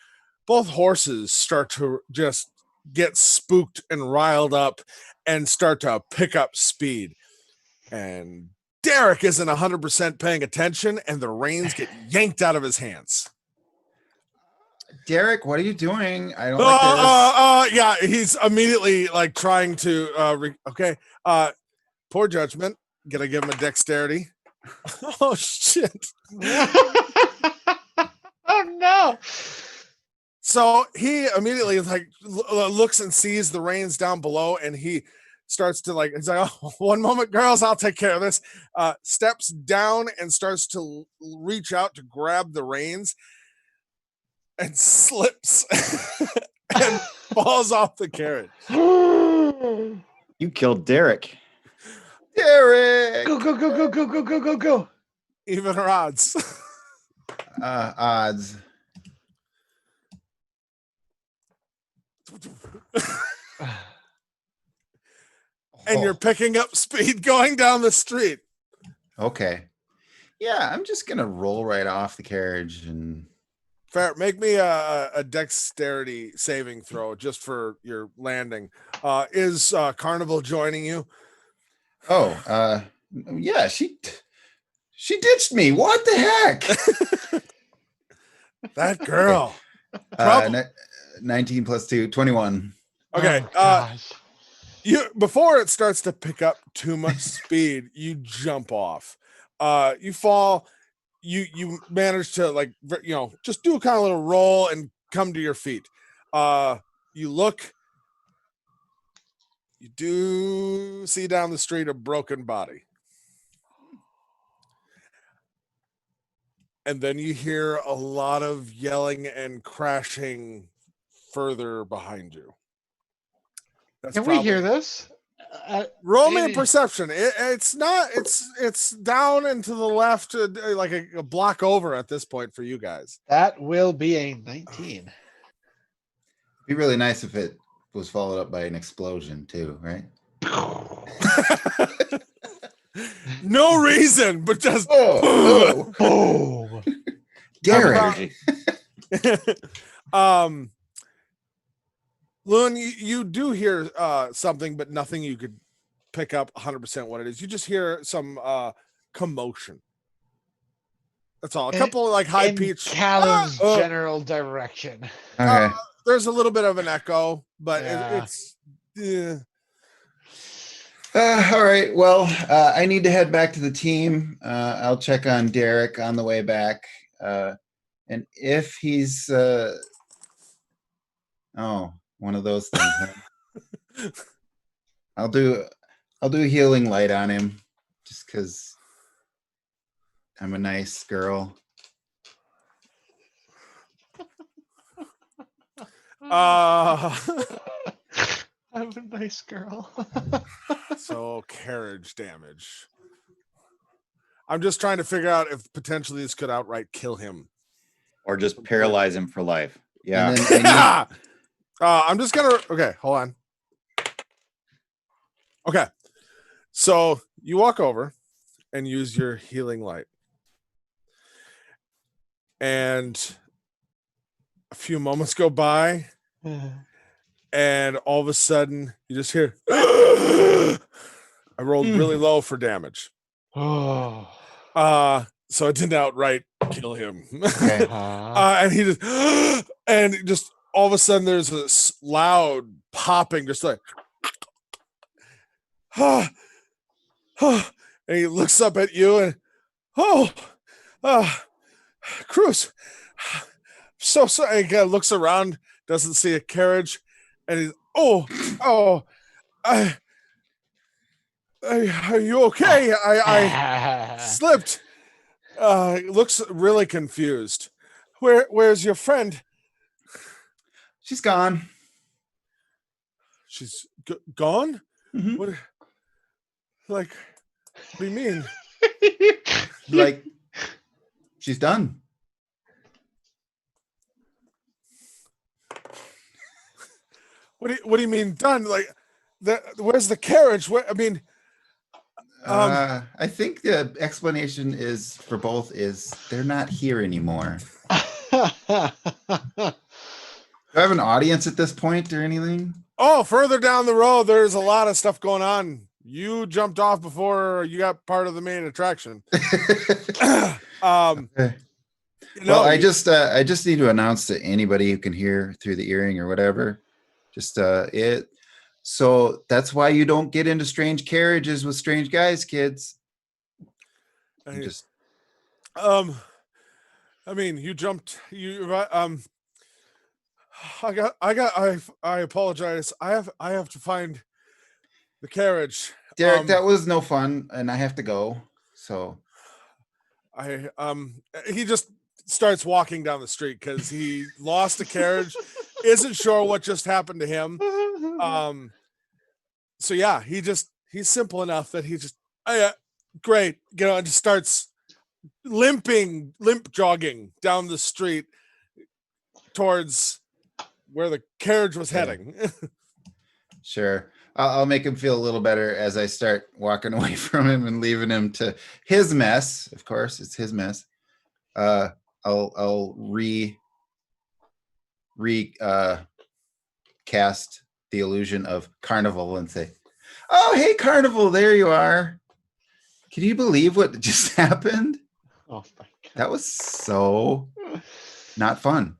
Both horses start to just get spooked and riled up and start to pick up speed. And Derek isn't 100% paying attention, and the reins get yanked out of his hands. Derek, what are you doing? I don't like this. Yeah, he's immediately like trying to. Okay, poor judgment. Gonna give him a dexterity. Oh shit! Oh no. So he immediately is like looks and sees the reins down below, and he starts to like, he's like, oh, one moment, girls, I'll take care of this. Steps down and starts to reach out to grab the reins and slips and falls off the carriage. You killed Derek. Derek. Go go go go go go go go go. Even her odds. Odds. And you're picking up speed going down the street. Okay. Yeah, I'm just gonna roll right off the carriage and Fair. Make me a dexterity saving throw just for your landing. Is Carnival joining you? yeah, she ditched me. What the heck? That girl. Uh, ni- 19 plus 2, 21. Okay. Oh, gosh. You before it starts to pick up too much speed, you jump off. You fall. You manage to like just do a kind of little roll and come to your feet. You look. You do see down the street a broken body. And then you hear a lot of yelling and crashing further behind you. That's Can we hear this? Roll me a Maybe- perception. It's not. It's down and to the left, like a block over at this point for you guys. That will be a 19. It'd be really nice if it was followed up by an explosion too, right? No reason, but just. Oh, Boom. Derek. Loon, you do hear something, but nothing you could pick up 100% what it is. You just hear some commotion. That's all. A couple of like high In pitched. Callum's general direction. Okay. There's a little bit of an echo, but Yeah. it's. Yeah. All right. Well, I need to head back to the team. I'll check on Derek on the way back. And if he's one of those things, huh? I'll do healing light on him just because I'm a nice girl. I'm a nice girl. So carriage damage. I'm just trying to figure out if potentially this could outright kill him. Or just paralyze him for life. Yeah. And then I'm just gonna. Okay, hold on. Okay, so you walk over and use your healing light, and a few moments go by, and all of a sudden you just hear. I rolled really low for damage. Oh. So it didn't outright kill him. Okay. And he just all of a sudden there's this loud popping, just like and he looks up at you and Cruz, so sorry. He kind of looks around, doesn't see a carriage, and he's are you okay? I slipped. Looks really confused. Where's your friend? She's gone. She's gone? Mhm. What do you mean? Like, she's done. What do you mean done? Like where's the carriage? I mean, I think the explanation is for both is they're not here anymore. Do I have an audience at this point or anything? oh, further down the road, there's a lot of stuff going on. You jumped off before you got part of the main attraction. Okay. Well, I just need to announce to anybody who can hear through the earring or whatever, so that's why you don't get into strange carriages with strange guys, kids. I mean, you jumped. I apologize. I have to find the carriage. Derek, that was no fun, and I have to go. So he just starts walking down the street because he lost a carriage, isn't sure what just happened to him. So yeah, he's simple enough that he just great, and just starts limp jogging down the street towards where the carriage was heading. sure. I'll make him feel a little better as I start walking away from him and leaving him to his mess. Of course, it's his mess. I'll cast the illusion of Carnival and say, "Oh, hey, Carnival, there you are. Can you believe what just happened? Oh my God. That was so not fun."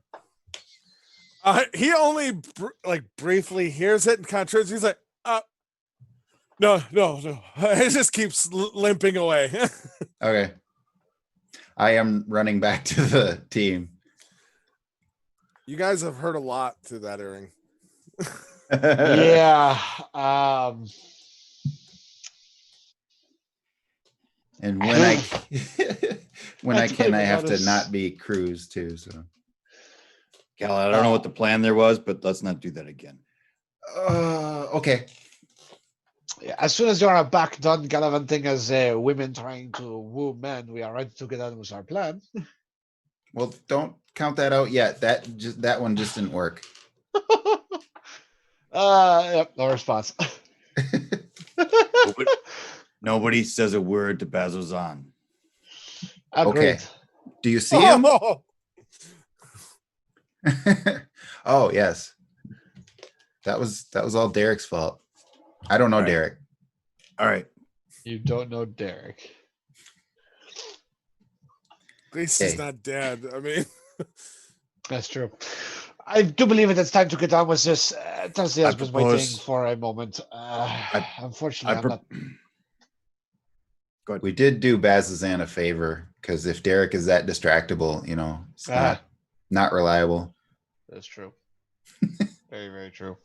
He only briefly hears it and kind of turns. He's like, no. He just keeps limping away. Okay. I am running back to the team. You guys have heard a lot through that earring. Yeah. And when I can, I have to honest. not be Cruz too. So Cal, I don't know what the plan there was, but let's not do that again. okay. Yeah, as soon as you are back done gallivanting as women trying to woo men, we are ready to get on with our plan. Well, don't count that out yet. That one just didn't work. Yep, no response. Nobody says a word to Bazozan. Agreed. Do you see him? Oh, Oh, yes. That was all Derek's fault. I don't know All right. Derek. All right. You don't know Derek. at least he's Hey. not dead. I mean, That's true. I do believe it's time to get on with this. Tulsi has been waiting propose- for a moment. Unfortunately, I'm not. Go ahead. We did do Bazazan a favor because if Derek is that distractible, it's not reliable. That's true. Very, very true.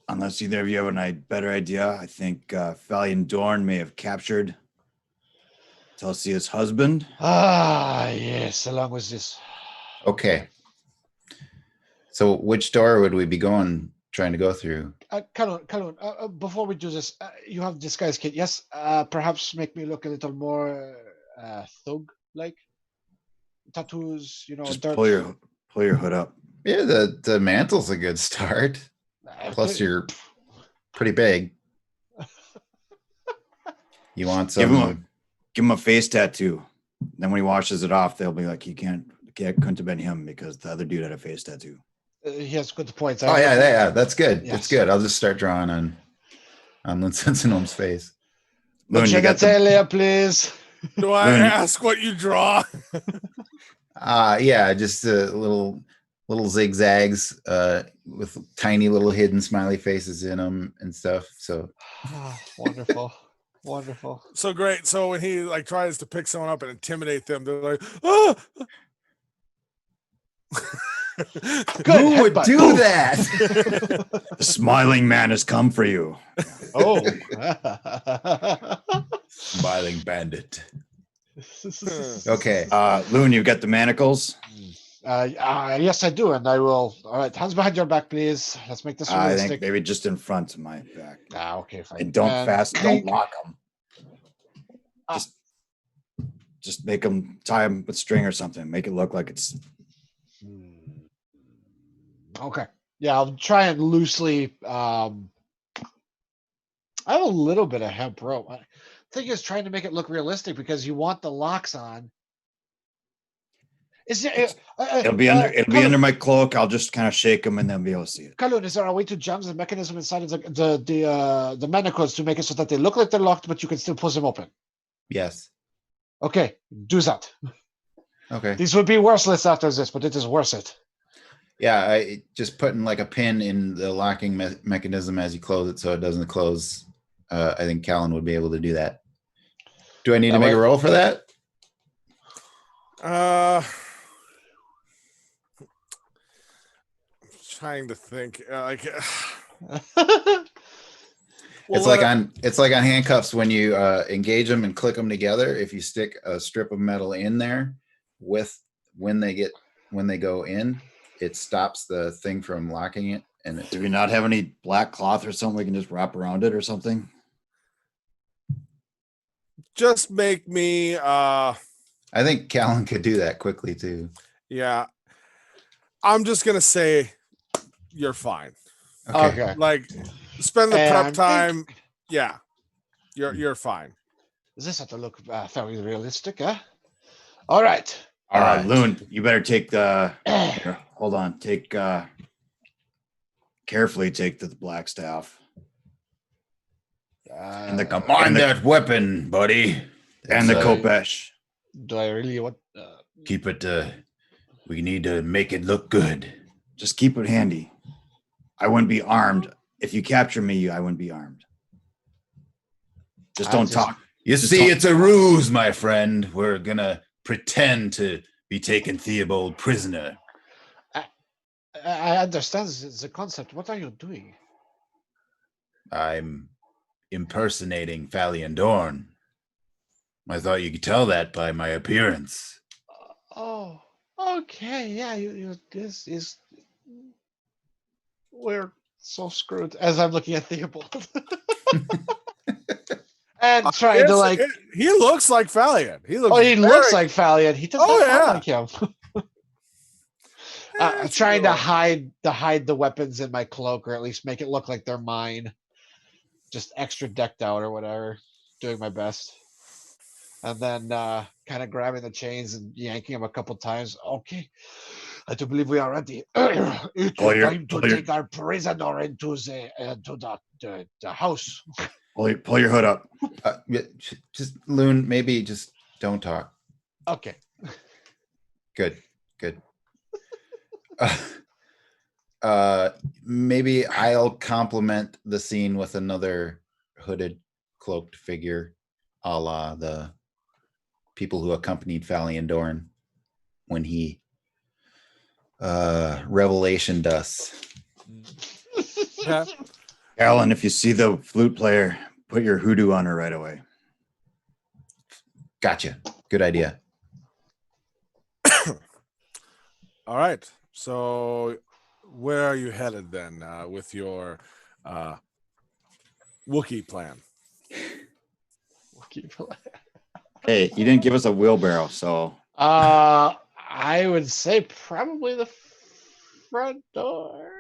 Unless either of you have a better idea, I think Valiant Dorn may have captured Telsia's husband. Yes, along with this. Okay. So which door would we be trying to go through? Calhoun, before we do this, you have disguise kit. Yes, perhaps make me look a little more thug-like. Tattoos, Just dirt. pull your hood up. Yeah, the mantle's a good start. Plus, you're pretty big. You want Give him some? give him a face tattoo. Then when he washes it off, they'll be like, couldn't have been him because the other dude had a face tattoo. He has good points. Oh yeah, that's good. Yes. That's good. I'll just start drawing on Linsensinom's face. Loon, you got the, genitalia, please. Do I Loon. ask what you draw? Yeah, just little zigzags with tiny little hidden smiley faces in them and stuff. So Wonderful. Wonderful. So great. So when he like tries to pick someone up and intimidate them, they're like, "Oh!" Good. who would headbutt. do Boom. that? the smiling man has come for you. Oh. Smiling bandit. Okay. Loon, you've got the manacles. Yes, I do, and I will. All right, hands behind your back, please. Let's make this I realistic. think maybe just in front of my back. Okay, fine. And don't clink. lock them. Just make them, tie them with string or something. Make it look like it's. Okay. Yeah, I'll try and loosely. I have a little bit of hemp rope. Thing is, trying to make it look realistic because you want the locks on. Is it? It'll be under my cloak. I'll just kind of shake them and then be able to see it. Kalun, is there a way to jam the mechanism inside of the manacles to make it so that they look like they're locked, but you can still push them open? Yes. Okay, do that. Okay. These would be worthless after this, but it is worth it. Yeah, I just putting like a pin in the locking mechanism as you close it so it doesn't close. I think Callan would be able to do that. Do I need to make a roll for that? Trying to think. It's like on handcuffs when you engage them and click them together. If you stick a strip of metal in there with when they go in, it stops the thing from locking it. And Do we not have any black cloth or something we can just wrap around it or something? just make me. I think Callan could do that quickly too. Yeah, I'm just gonna say you're fine. Okay. Like, spend the prep And time. Yeah, you're fine. This had to look very realistic, huh? All right. All right. Loon, you better take the. Here, hold on. Carefully take the black staff and the Come on, that weapon, buddy. and the It's, kopesh. Do I really want? Keep it. We need to make it look good. Just keep it handy. I wouldn't be armed. If you capture me, I wouldn't be armed. Just don't talk. You Just see, talk. it's a ruse, my friend. We're gonna pretend to be taking Theobald prisoner. I understand the concept. What are you doing? I'm impersonating Falion Dorn. I thought you could tell that by my appearance. Oh, okay. Yeah, this is. We're so screwed. As I'm looking at Theobald. And trying to like. He looks like Valiant. He looks. Oh, he looks like Valiant. He does Oh, not yeah. look like him. I'm trying to hide the weapons in my cloak, or at least make it look like they're mine. Just extra decked out or whatever. Doing my best. And then kind of grabbing the chains and yanking them a couple times. Okay. I do believe we are ready. It's time to take our prisoner into the house. Pull your hood up. Just Loon, maybe just don't talk. Okay. Good. Maybe I'll complement the scene with another hooded, cloaked figure, a la the people who accompanied Falion Dorn when he revelationed us. Yeah. Alan, if you see the flute player, put your hoodoo on her right away. Gotcha. Good idea. All right. So, where are you headed then with your Wookiee plan? Hey, you didn't give us a wheelbarrow, so I would say probably the front door.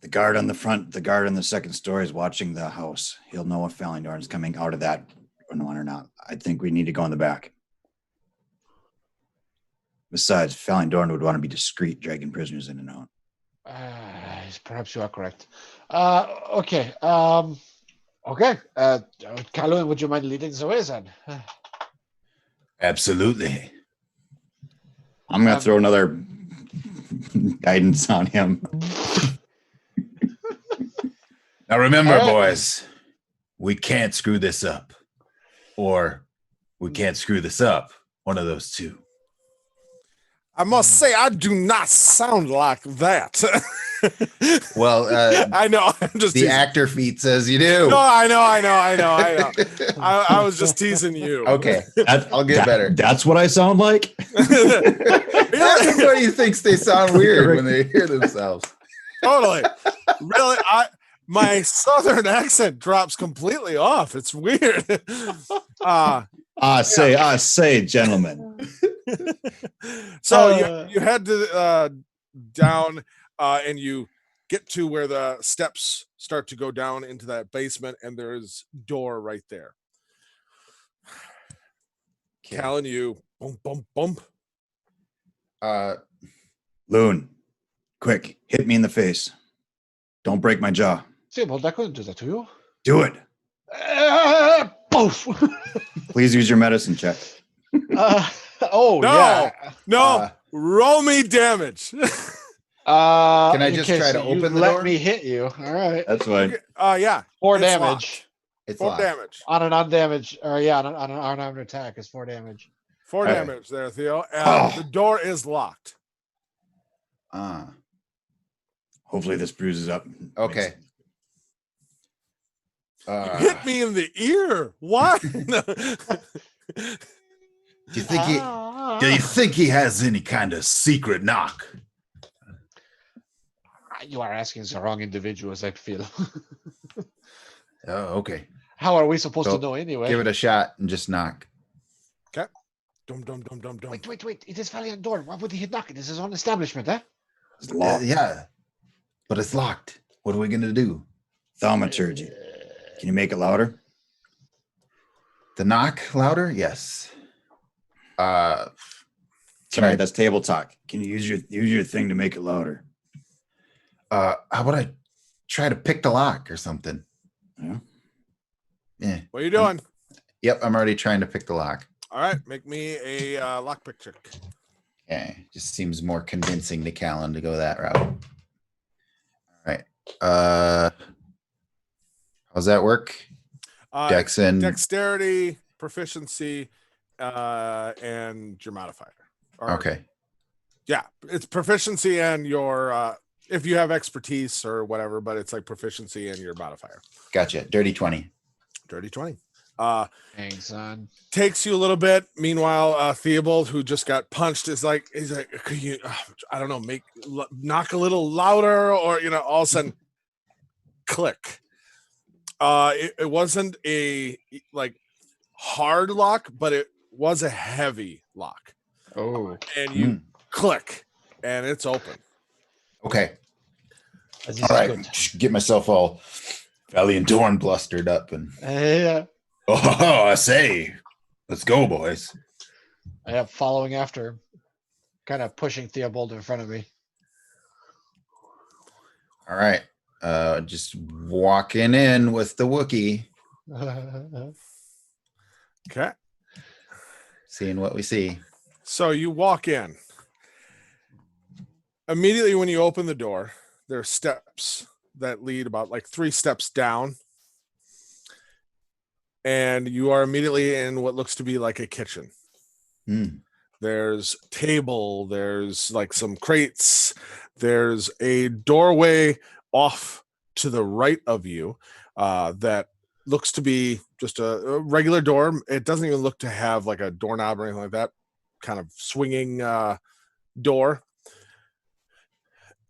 The guard on the front, the guard on the second story is watching the house. He'll know if Falindorn is coming out of that one or not. I think we need to go in the back. Besides, Falindorn would want to be discreet, dragging prisoners in and out. Perhaps you are correct. Okay. Okay. Calvin, would you mind leading the way then? Absolutely. I'm going to throw another guidance on him. Now remember, All right. boys, we can't screw this up. Or we can't screw this up. One of those two. I must say, I do not sound like that. Well, I know. I'm just the teasing. actor feat says you do. No, I know. I was just teasing you. Okay, I'll get better. That's what I sound like. Everybody thinks they sound weird when they hear themselves. Totally. Really, my southern accent drops completely off. It's weird. Say, gentlemen. So you head to down and you get to where the steps start to go down into that basement, and there's door right there. Callan, you bump, bump, bump. Loon, quick, hit me in the face. Don't break my jaw. Theobald, I couldn't do that to you. Do it. Poof. Please use your medicine check. Oh, No. yeah. No, roll me damage. Can I just okay, try to so you open the let door? me hit you. All right. That's fine. Yeah, 4 it's damage. locked. It's 4 locked. damage. On an undamaged, or yeah, on an unarmed attack is 4 damage. 4 Hey. damage there, Theo. Oh. The door is locked. Hopefully this bruises up. Okay. Hit me in the ear. Why? Do you think he has any kind of secret knock? You are asking the wrong individuals, I feel. Oh, okay. How are we supposed So, to know anyway? Give it a shot and just knock. Dum dum dum dum dum. Wait. It is Valiant Door. Why would he knock it? This is his own establishment, eh? It's locked. Yeah, but it's locked. What are we gonna do? Thaumaturgy. Can you make it louder? The knock louder? Yes. Sorry, that's table talk. Can you use your thing to make it louder? How about I try to pick the lock or something? Yeah. Yeah. What are you doing? Yep, I'm already trying to pick the lock. All right, make me a lockpick check. Okay, just seems more convincing to Callan to go that route. All right. How's that work? Dex and Dexterity, proficiency, and your modifier. Or- okay. Yeah, it's proficiency and your if you have expertise or whatever, but it's like proficiency and your modifier. Gotcha. Dirty 20. Dirty 20. Dang, son. Takes you a little bit. Meanwhile, Theobald, who just got punched, he's like, could you, I don't know, knock a little louder, or all of a sudden, click. It wasn't a like hard lock, but it was a heavy lock, Oh. and you click, and it's open. Okay. This All is right. good. Just get myself all Valiant Dorn blustered up and Yeah. oh, I say, let's go, boys. I am following after him. Kind of pushing Theobald in front of me. All right. Just walking in with the Wookiee, Okay. seeing what we see. So you walk in. Immediately when you open the door, there are steps that lead about like 3 steps down. And you are immediately in what looks to be like a kitchen. Hmm. There's table, there's like some crates, there's a doorway off to the right of you that looks to be just a regular door. It doesn't even look to have like a doorknob or anything like that. Kind of swinging door.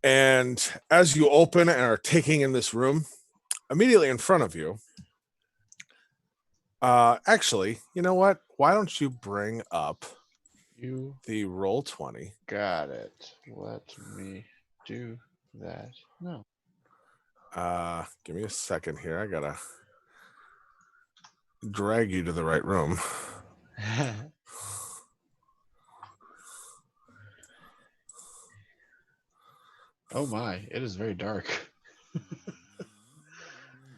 And as you open and are taking in this room, immediately in front of you, actually, you know what? Why don't you bring up You the roll 20? got it. Let me do that. No. Give me a second here. I gotta drag you to the right room. Oh my, it is very dark.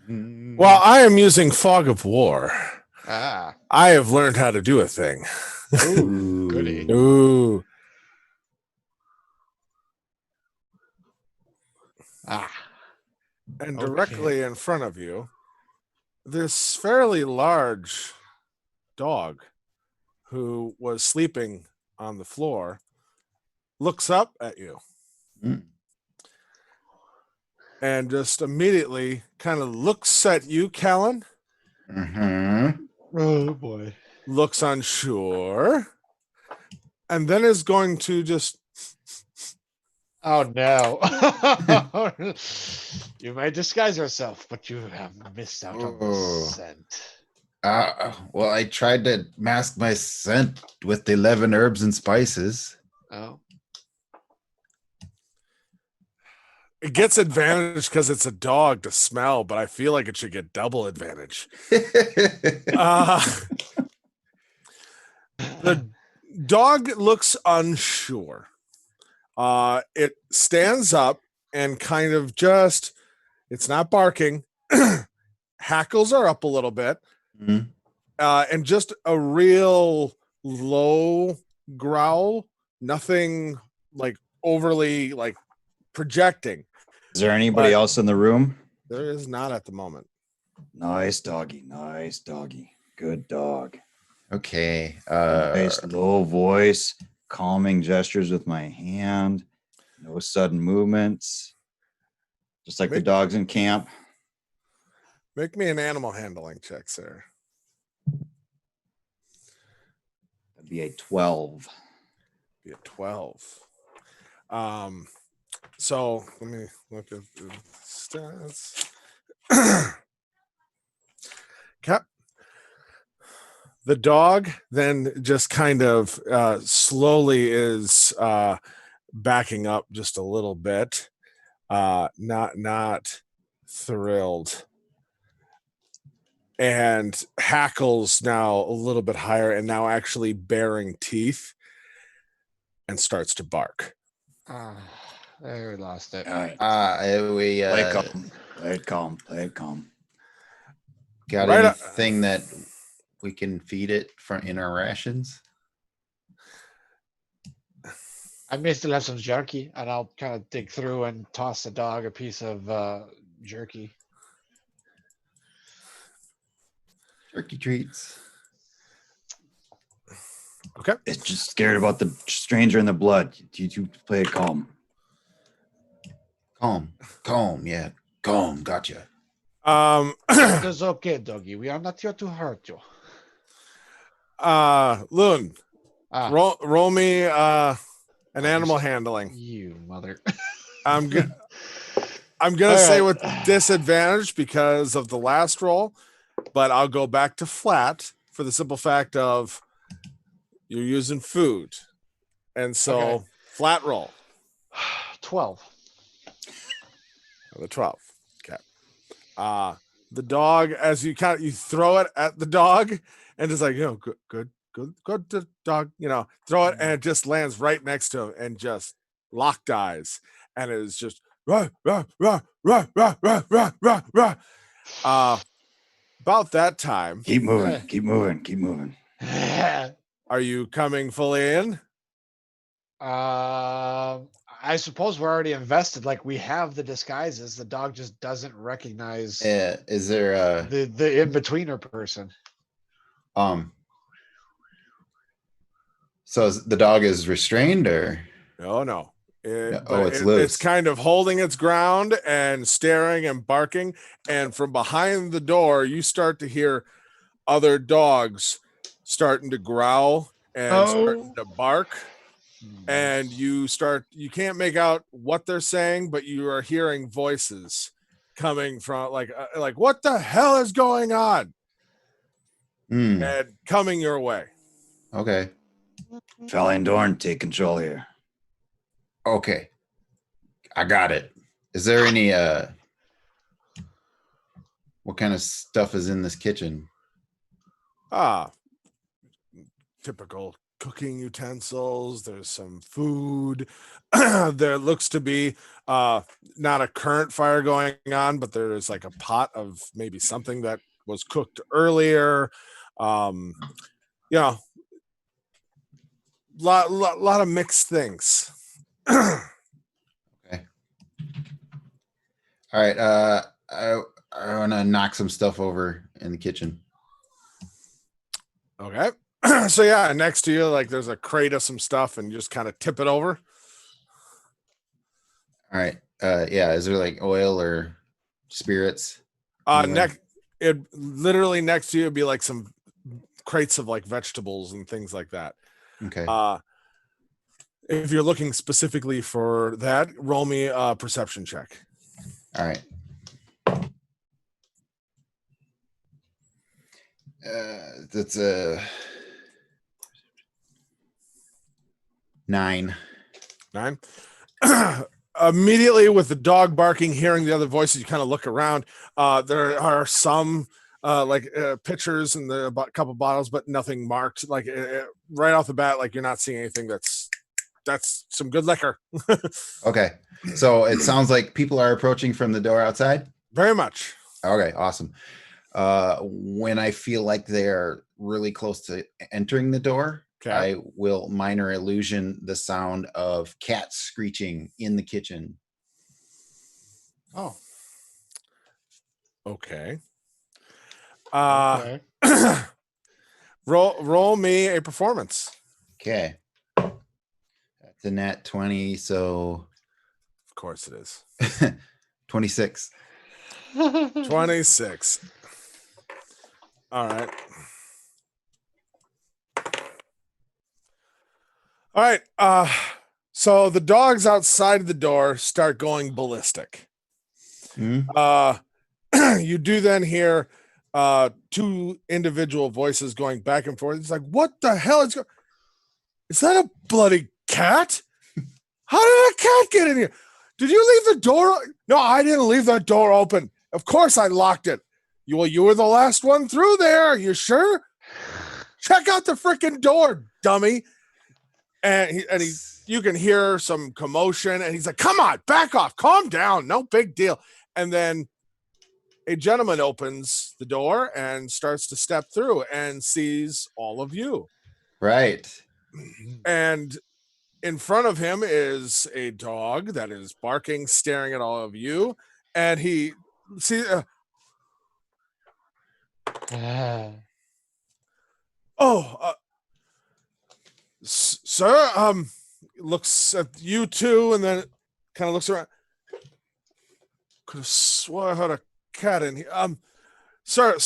While I am using Fog of War, Ah, I have learned how to do a thing. ooh, goody. Ooh. Ah, And Okay. directly in front of you, this fairly large dog who was sleeping on the floor looks up at you Mm. and just immediately kind of looks at you, Callan, Mhm. oh boy. looks unsure, and then is going to just Oh no. You might disguise yourself, but you have missed out on the Oh. scent. Well, I tried to mask my scent with the 11 herbs and spices. Oh. it gets advantage because it's a dog to smell, but I feel like it should get double advantage. Uh, the dog looks unsure. It stands up and kind of just, it's not barking. Hackles are up a little bit. Mhm. And just a real low growl, nothing like overly like projecting. Is there anybody But- else in the room? There is not at the moment. Nice doggy. Nice doggy. Good dog. Okay. Nice low voice, calming gestures with my hand. No sudden movements. Just like the Make- dogs in camp. Make me an animal handling check, sir. That'd be a 12. Be a 12. So let me look at the stats. Cap. The dog then just kind of slowly is backing up just a little bit. Not thrilled. And hackles now a little bit higher and now actually baring teeth and starts to bark. Ah, there we lost it. All right. We Play it calm. Play it calm. Play it calm. got Right, anything that we can feed it from in our rations? I may still have some jerky, and I'll kind of dig through and toss the dog a piece of jerky. Turkey treats. Okay. It's just scared about the stranger in the blood. You two play it calm. Calm. Yeah. Calm. Gotcha. It's okay, doggy. We are not here to hurt you. Loon, Ah, roll me an I'm animal just- handling. you mother. I'm gonna All say right. with disadvantage because of the last roll, but I'll go back to flat for the simple fact of you're using food, and so Okay. flat roll 12. the 12. Okay. The dog, as you you throw it at the dog, and it's like, good dog, throw it, and it just lands right next to him and just locked eyes, and it is just rah, rah, rah, rah, rah, rah, rah, rah, rah. About that time, Keep moving. Keep moving. Keep moving. are you coming fully in? I suppose we're already invested. Like we have the disguises. The dog just doesn't recognize Is there the in-betweener person. so the dog is restrained or No. Yeah, But it's it's loose. kind of holding its ground and staring and barking. And from behind the door, you start to hear other dogs starting to growl and starting to bark. And you can't make out what they're saying, but you are hearing voices coming from like what the hell is going on? Hmm, And coming your way. okay. Fallon Dorn, take control here. Okay. I got it. Is there any What kind of stuff is in this kitchen? Ah, typical cooking utensils. There's some food. There looks to be not a current fire going on, but there's like a pot of maybe something that was cooked earlier. Um, you know, lot of mixed things. Okay. All right. I want to knock some stuff over in the kitchen. Okay. So yeah, next to you, like there's a crate of some stuff, and you just kind of tip it over. All right. Yeah. Is there like oil or spirits? Anywhere? Next, it literally next to you would be like some crates of like vegetables and things like that. Okay. If you're looking specifically for that, roll me a perception check. All right. That's a 9. 9. Immediately with the dog barking, hearing the other voices, you kind of look around. There are some pitchers and a couple bottles, but nothing marked. Like right off the bat, like you're not seeing anything that's some good liquor. Okay. So it sounds like people are approaching from the door outside. Very much. Okay. Awesome. When I feel like they're really close to entering the door, Okay. I will minor illusion the sound of cats screeching in the kitchen. Oh. Okay. Okay. Roll me a performance. Okay. That's a nat 20, so Of course it is. 26. 26. All right. All right. So the dogs outside the door start going ballistic. Hmm? You do then hear two individual voices going back and forth. It's like, what the hell is that a bloody cat? How did a cat get in here? Did you leave the door? No, I didn't leave the door open. Of course I locked it. You were the last one through there. You sure? Check out the freaking door, dummy. And you can hear some commotion, and he's like, come on, back off, calm down, no big deal. And then a gentleman opens the door and starts to step through and sees all of you. Right. And in front of him is a dog that is barking, staring at all of you. And he sir, looks at you two and then kind of looks around. Could have swore I heard a cat in here. Sir,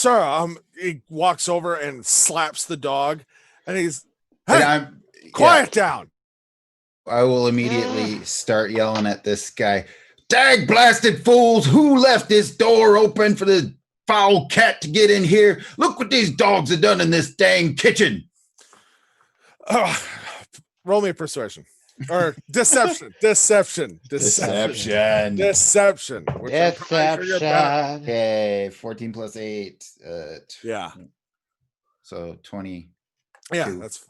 he walks over and slaps the dog, and he's, hey, And quiet down. I will immediately start yelling at this guy. Dag blasted fools, who left this door open for the foul cat to get in here? Look what these dogs have done in this dang kitchen. Roll me a persuasion or deception. Deception. Deception. Which I'm pretty sure you're better. Okay, 14 plus 8. Yeah. So 20. Yeah, Two. that's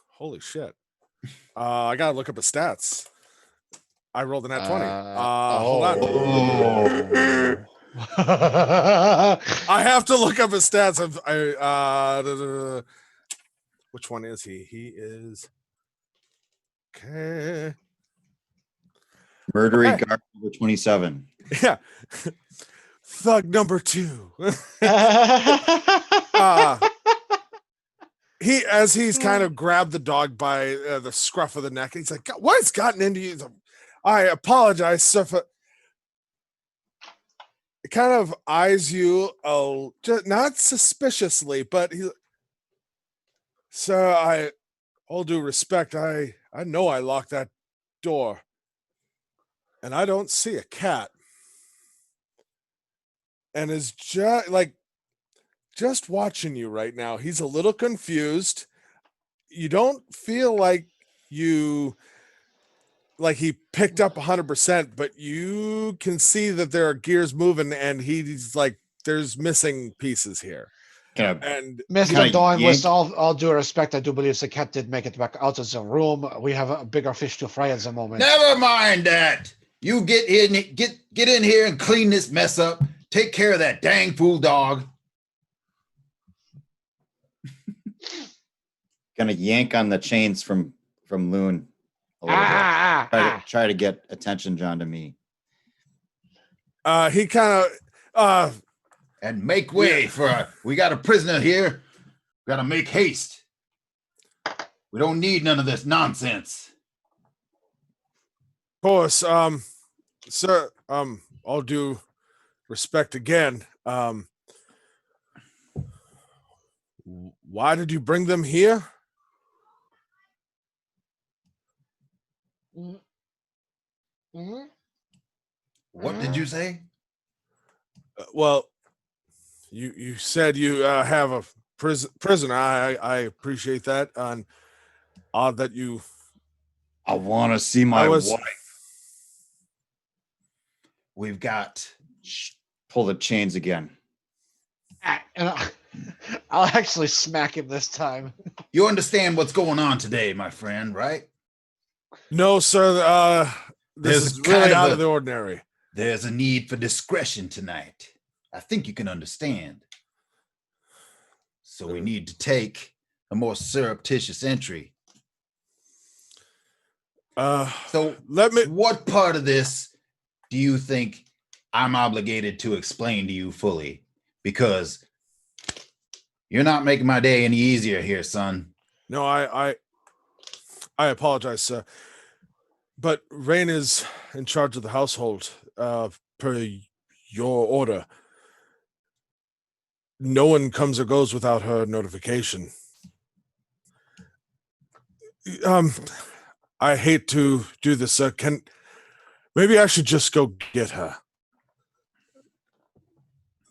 holy shit. I gotta look up his stats. I rolled an at 20. Hold on. I have to look up his stats. Which one is he? He is okay. Murdery Okay. guard number 27. Yeah. Thug number 2. He's kind of grabbed the dog by the scruff of the neck. He's like, what's gotten into you? I apologize, sir. It kind of eyes you, just not suspiciously, but sir, all due respect, I know I locked that door, and I don't see a cat. And is just watching you right now. He's a little confused. You don't feel like you like he picked up 100%, but you can see that there are gears moving, and he's like, there's missing pieces here. Kind of And Mr. Kinda Doyle, with yank- all due respect, I do believe the cat did make it back out of the room. We have a bigger fish to fry at the moment. Never mind that. You get in here and clean this mess up. Take care of that dang fool dog. gonna yank on the chains from Loon a little bit. Try to get attention, John, to me. he kind of And make way we got a prisoner here. Gotta make haste. We don't need none of this nonsense. Of course, sir, all due respect again. Why did you bring them here? Mhm. What did you say? Well, you said you have a prisoner. I appreciate that, and odd that you. I want to see my wife. We've got. Pull the chains again. And I'll actually smack him this time. You understand what's going on today, my friend, right? No, sir. This There's is kind really of out a- of the ordinary. There's a need for discretion tonight. I think you can understand. So we need to take a more surreptitious entry. So Let me. what part of this do you think I'm obligated to explain to you fully? Because you're not making my day any easier here, son. No, I apologize, sir. But Rain is in charge of the household, per your order. No one comes or goes without her notification. I hate to do this, sir. Maybe I should just go get her.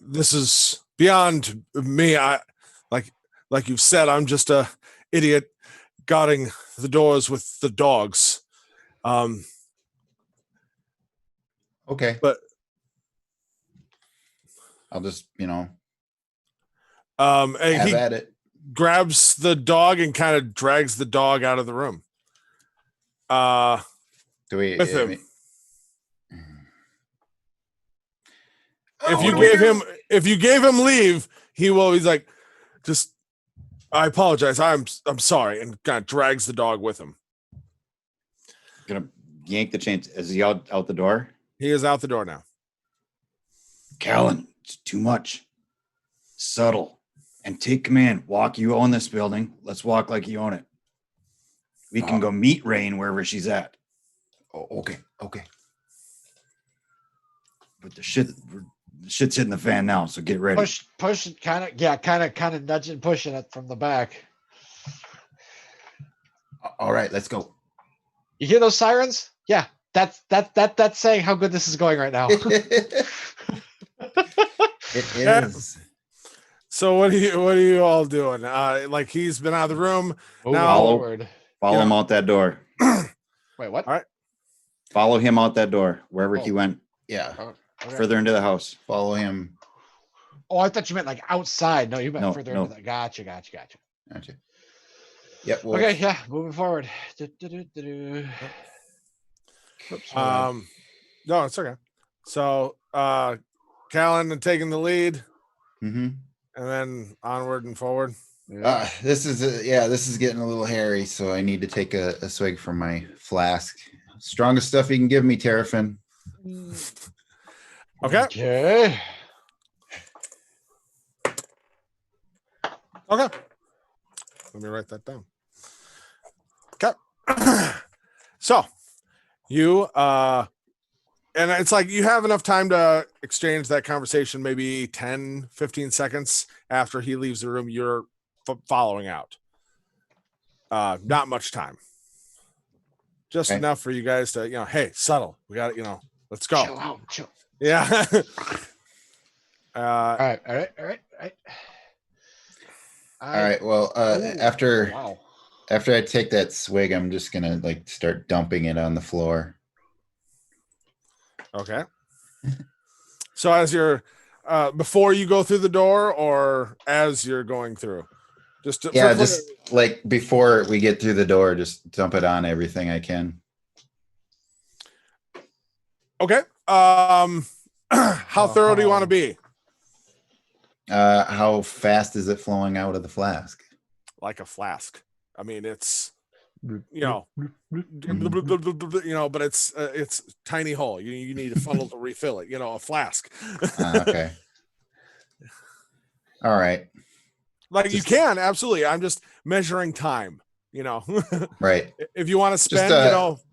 This is beyond me. Like you've said, I'm just a idiot guarding the doors with the dogs. Okay. But I'll just, and have he at it. grabs the dog and kind of drags the dog out of the room. Do we With him. Oh, If you gave him leave, he's like, just I apologize. I'm sorry, and kind of drags the dog with him. Gonna yank the chains. Is he out the door? He is out the door now. Callan, it's too much. Subtle. And take command. Walk, you own this building. Let's walk like you own it. We can go meet Rain wherever she's at. Oh, okay. But the shit's hitting the fan now, so get ready. Push it, kind of nudging, pushing it from the back. All right, let's go. You hear those sirens? Yeah, that's saying how good this is going right now. It Yeah. is. So what are you all doing? Like he's been out of the room. Now- Forward. Follow Yeah. him out that door. Wait, what? All right. Follow him out that door, wherever he Oh. went, Yeah. Okay. further into the house. Follow him. Oh, I thought you meant like outside. No, you meant No, further no. into that. Gotcha. Gotcha. Yep. Well, Okay, yeah, moving forward. Do. Oops, hold on. No, it's okay. So Callan taking the lead, mhm. and then onward and forward. This is getting a little hairy, so I need to take a swig from my flask. Strongest stuff you can give me, Terrafin. Okay. Okay. Okay. Let me write that down. Okay. So you and it's like you have enough time to exchange that conversation, maybe 10, 15 seconds after he leaves the room. You're following out. Not much time. Just Okay. enough for you guys to, hey, subtle. We got it, let's go. Chill out. Chill. Yeah. All right. All right. Well, Ooh, after Wow. After I take that swig, I'm just gonna like start dumping it on the floor. Okay. So as you're before you go through the door, or as you're going through, just to, Yeah, for just like before we get through the door, just dump it on everything I can. okay. How thorough do you want to be? How fast is it flowing out of the flask? Like a flask. I mean, it's but it's tiny hole. You need a funnel to refill it. A flask. Okay. All right. Like you Just- can absolutely. I'm just measuring time. Right. If you want to spend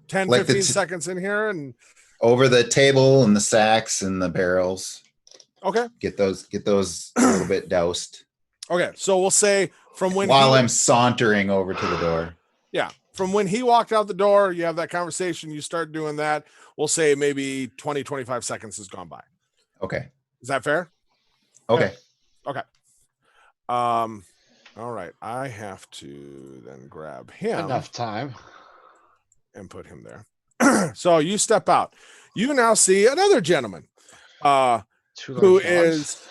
10, like the 15 seconds in here, and Over the table and the sacks and the barrels. okay, Get those a little bit doused. okay. So we'll say from when While I'm sauntering over to the door. yeah, from when he walked out the door, you have that conversation, you start doing that. We'll say maybe 20, 25 seconds has gone by. Okay. Is that fair? Okay. All right. I have to then grab him Enough time. and put him there. So you step out. You now see another gentleman Two who large dogs. is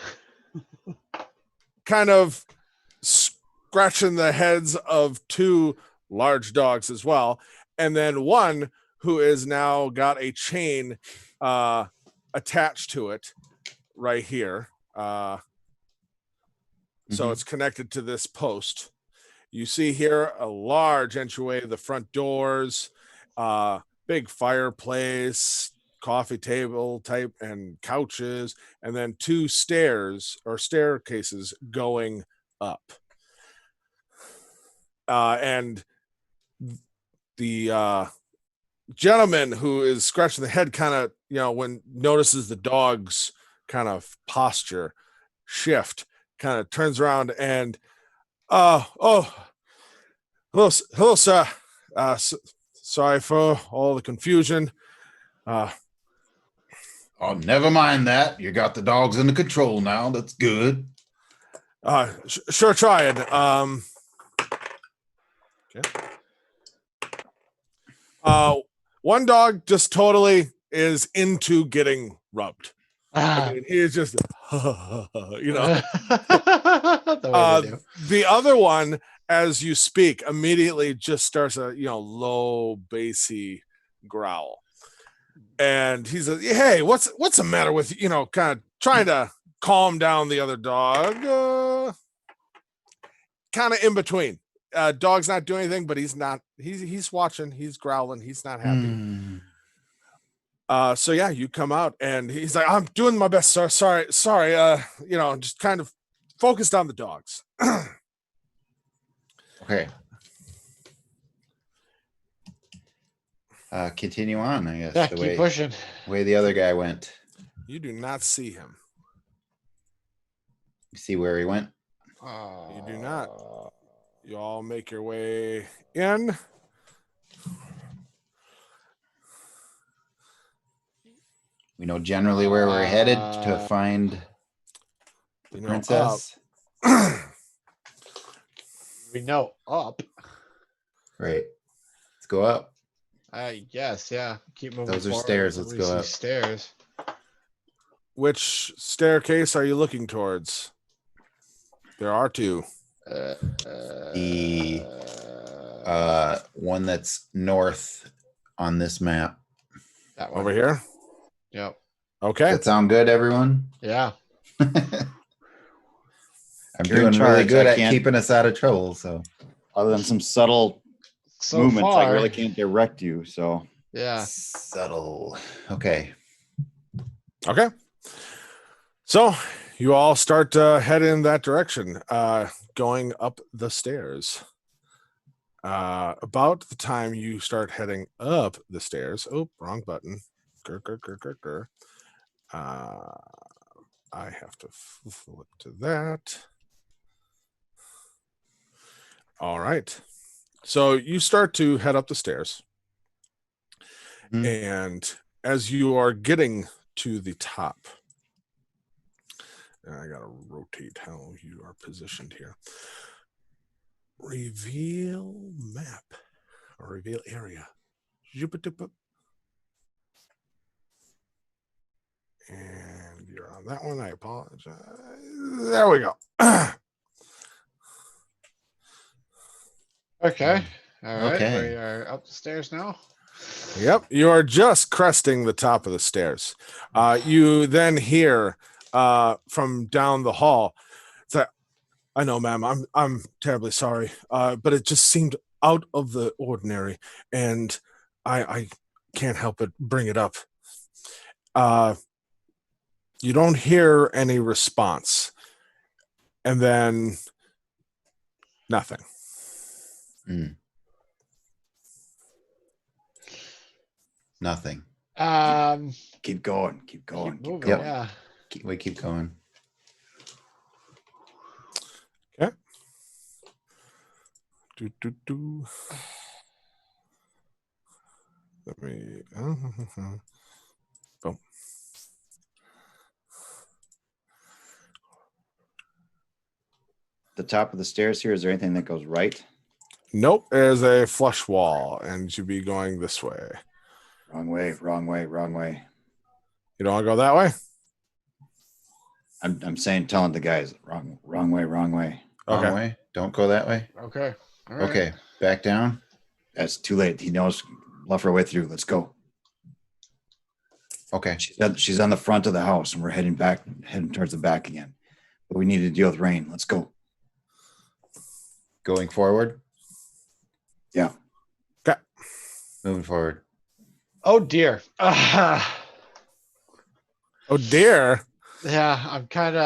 kind of scratching the heads of two large dogs as well, and then one who is now got a chain attached to it right here. So it's connected to this post. You see here a large entryway to the front doors, big fireplace, coffee table type, and couches, and then two stairs or staircases going up. And the gentleman who is scratching the head kind of, when notices the dog's kind of posture shift, kind of turns around and hello, sir. Sorry for all the confusion. Oh, never mind that. You got the dogs under control now. That's good. Sure trying. Okay. One dog just totally is into getting rubbed. I mean, he is just, The way they do. the other one, as you speak, immediately just starts a low bassy growl, and he's like, "Hey, what's the matter with kind of trying to calm down the other dog, kind of in between. Dog's not doing anything, but he's watching, he's growling, he's not happy. So yeah, you come out and he's like, I'm doing my best, sir. Sorry. Just kind of focused on the dogs. Okay. Continue on, I guess. Yeah, the keep pushing. way the other guy went. You do not see him. You see where he went? You do not. You all make your way in. We know generally where we're headed to find the princess. We know up. Right. Let's go up. I guess, yeah. Keep moving. Those are forward stairs, until let's we go see up. Stairs. Which staircase are you looking towards? There are two. The one that's north on this map. That one. Over here. Yep. Okay. That sound good, everyone? Yeah. I'm You're in doing really charge, good I at can't- keeping us out of trouble. So Other than some subtle So movements, far. I really can't direct you. So Yeah. subtle. Okay. Okay. So you all start heading in that direction, going up the stairs. About the time you start heading up the stairs, oh, wrong button. Grr. I have to flip to that. All right. So you start to head up the stairs. And as you are getting to the top, and I got to rotate how you are positioned here. Reveal map or reveal area. Jupiter. And you're on that one. I apologize. There we go. Okay. All right. Okay. We are up the stairs now. Yep, you are just cresting the top of the stairs. You then hear from down the hall. It's like, I know, ma'am. I'm terribly sorry, but it just seemed out of the ordinary, and I can't help but bring it up. You don't hear any response, and then nothing. Nothing. Keep going. Keep going. Keep Keep moving. going. Yeah. We keep going. Do. Let me. Boom. The top of the stairs here. Is there anything that goes right? Nope, there's a flush wall, and you'd be going this way. Wrong way. Wrong way. Wrong way. You don't want to go that way? I'm saying, telling the guys wrong way. Wrong way. Wrong Okay. way. Don't go that way. Okay. All right. Okay. Back down. That's too late. He knows. Left our way through. Let's go. Okay. She's on the front of the house, and we're heading towards the back again. But we need to deal with rain. Let's go. Going forward. Yeah. Okay. Moving forward. Oh dear. Oh dear. Yeah, I'm kind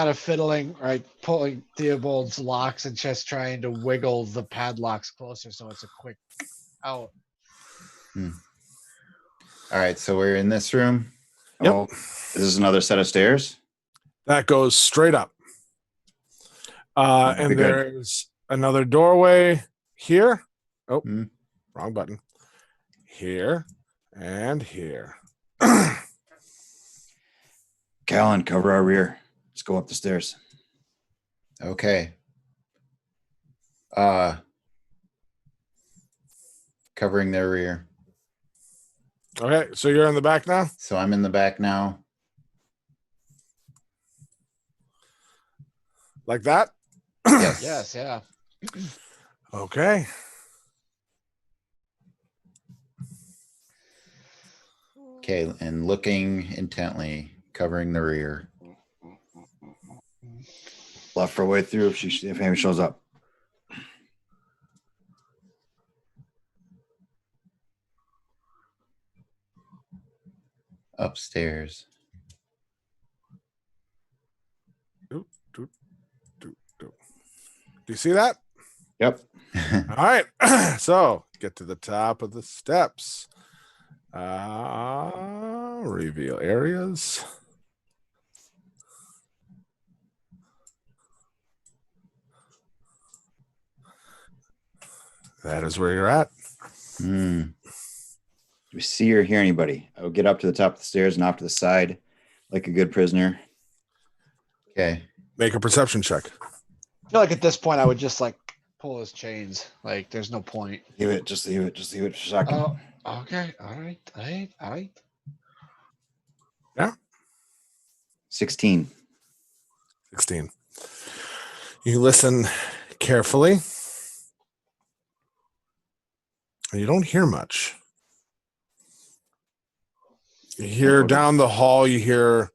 of fiddling, right, pulling Theobald's locks and just trying to wiggle the padlocks closer so it's a quick out. All right. So we're in this room. Yep. Oh, this is another set of stairs. That goes straight up. Very And good. there's another doorway here. Oh, Hmm. wrong button. Here and here. Callan, cover our rear. Let's go up the stairs. Okay. Covering their rear. Okay, so you're in the back now? So I'm in the back now. Like that? Yes. Yes, yeah. Okay. Okay. And looking intently, covering the rear. Left our way through if anyone shows up. Upstairs. Do you see that? Yep. All right. So get to the top of the steps. Reveal areas. That is where you're at. Hmm. Do we see or hear anybody? I would get up to the top of the stairs and off to the side like a good prisoner. Okay. Make a perception check. I feel like at this point I would just like pull his chains. Like there's no point. Leave it for a second. Oh, okay. All right. 16. 16. You listen carefully. And you don't hear much. You hear down the hall, you hear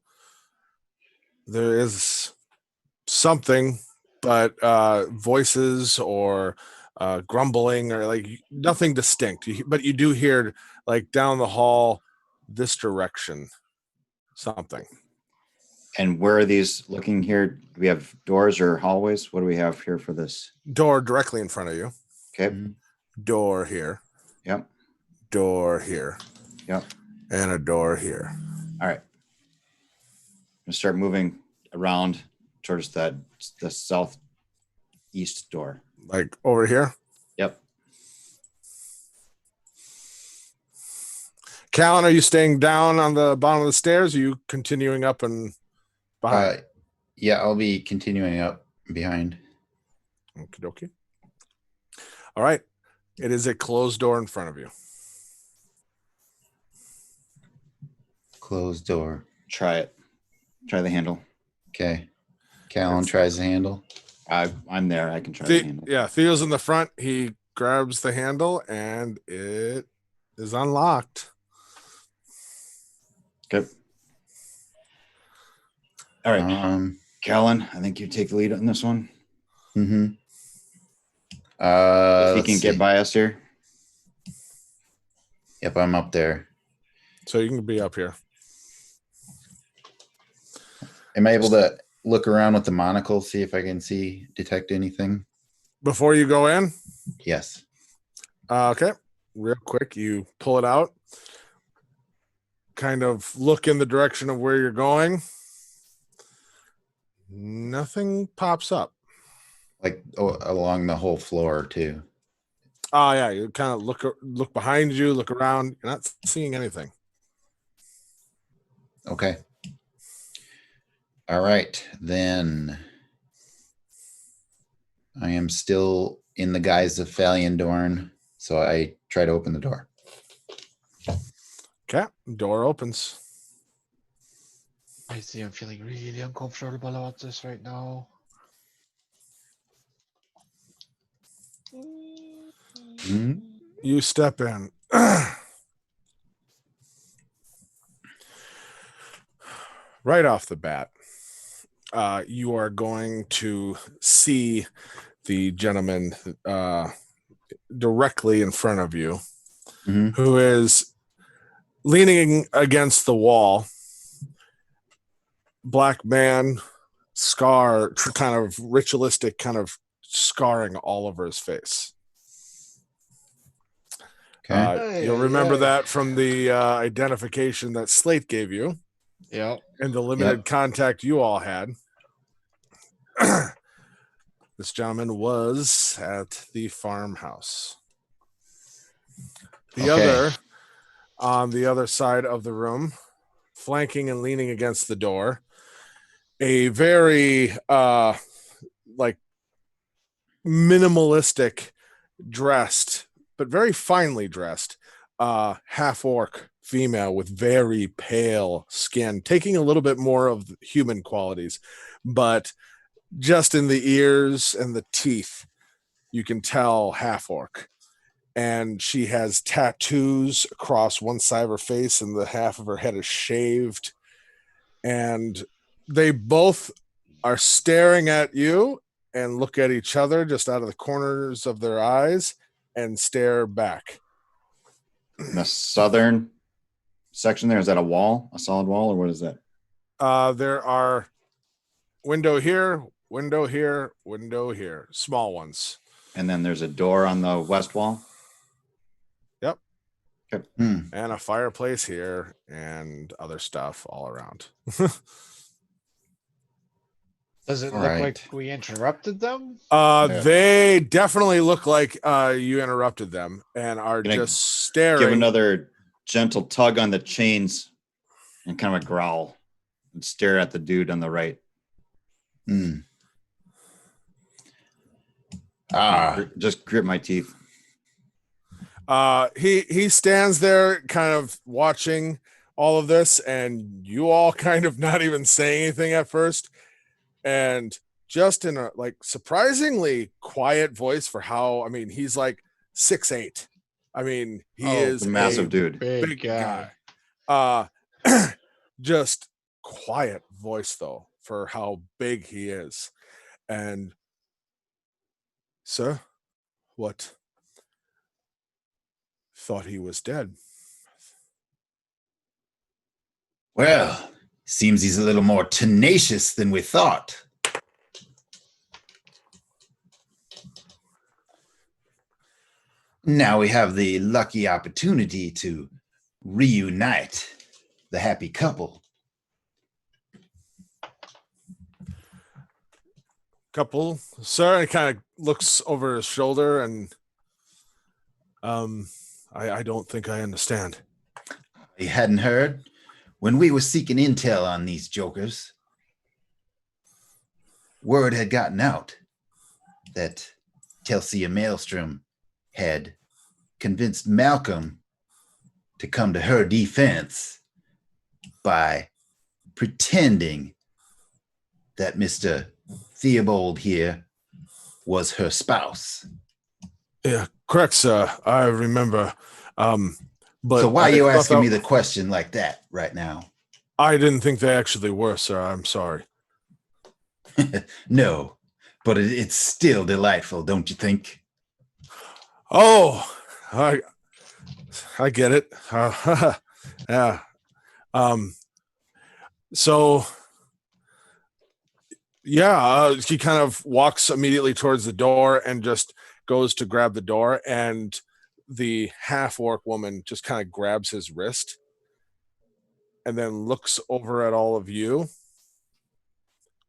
there is something, but voices or grumbling or like nothing distinct. But you do hear like down the hall, this direction, something. And where are these looking here? Do we have doors or hallways? What do we have here for this? Door directly in front of you. Okay. Mhm. Door here. Yep. Door here. Yep. And a door here. All right. I'm gonna start moving around towards the southeast door. Like over here. Yep. Callan, are you staying down on the bottom of the stairs? Or are you continuing up and behind? Yeah, I'll be continuing up behind. Okie dokie. All right. It is a closed door in front of you. Closed door. Try it. Try the handle. Okay. Callan tries the handle. I'm there. I can try the handle. Yeah, Theo's in the front. He grabs the handle and it is unlocked. Okay. All right. Um. Callan, I think you take the lead on this one. Mm-hmm. If he Let's can get see. by us here. Yep, I'm up there. So you can be up here. Am I able to look around with the monocle, see if I can detect anything? Before you go in, Yes. okay, real quick, you pull it out, kind of look in the direction of where you're going. Nothing pops up. Like along the whole floor too. Oh yeah, you kind of look behind you, look around. You're not seeing anything. Okay. All right, then. I am still in the guise of Faliandorn, so I try to open the door. Okay, door opens. I see. I'm feeling really uncomfortable about this right now. Mhm. You step in. Right off the bat, you are going to see the gentleman directly in front of you, Mhm. who is leaning against the wall. Black man, scar, kind of ritualistic, kind of scarring all over his face. Okay. You'll remember that from the identification that Slate gave you Yep. and the limited contact you all had. This gentleman was at the farmhouse. The other, on the other side of the room, flanking and leaning against the door, a very like minimalistic dressed, but very finely dressed, half orc female with very pale skin, taking a little bit more of the human qualities, but just in the ears and the teeth, you can tell half orc. And she has tattoos across one side of her face, and the half of her head is shaved. And they both are staring at you and look at each other just out of the corners of their eyes and stare back. In the southern section there, is that a wall? A solid wall, or what is that? There are window here, window here, window here, small ones. And then there's a door on the west wall. Yep. Okay. And a fireplace here and other stuff all around. Does it All look right. like we interrupted them? They definitely look like you interrupted them and are Can I just staring. Give another gentle tug on the chains and kind of a growl and stare at the dude on the right. Hmm. Ah. Just grit my teeth. He stands there kind of watching all of this, and you all kind of not even saying anything at first, and just in a like surprisingly quiet voice for how, I mean, he's like 6'8". I mean, he is A massive dude. big guy. Just quiet voice though for how big he is. And sir, what? Thought he was dead. Well, seems he's a little more tenacious than we thought. Now we have the lucky opportunity to reunite the happy couple. Couple, sir, and kind of looks over his shoulder and I don't think I understand. You hadn't heard? When we were seeking intel on these jokers, word had gotten out that Telsia Maelstrom had convinced Malcolm to come to her defense by pretending that Mr. Theobald here was her spouse. Yeah, correct, sir. I remember. But So why are I you thought asking that- me the question like that right now? I didn't think they actually were, sir. I'm sorry. No, but it's still delightful, don't you think? Oh, I get it. Yeah. So yeah, he kind of walks immediately towards the door and just goes to grab the door, and the half orc woman just kind of grabs his wrist and then looks over at all of you.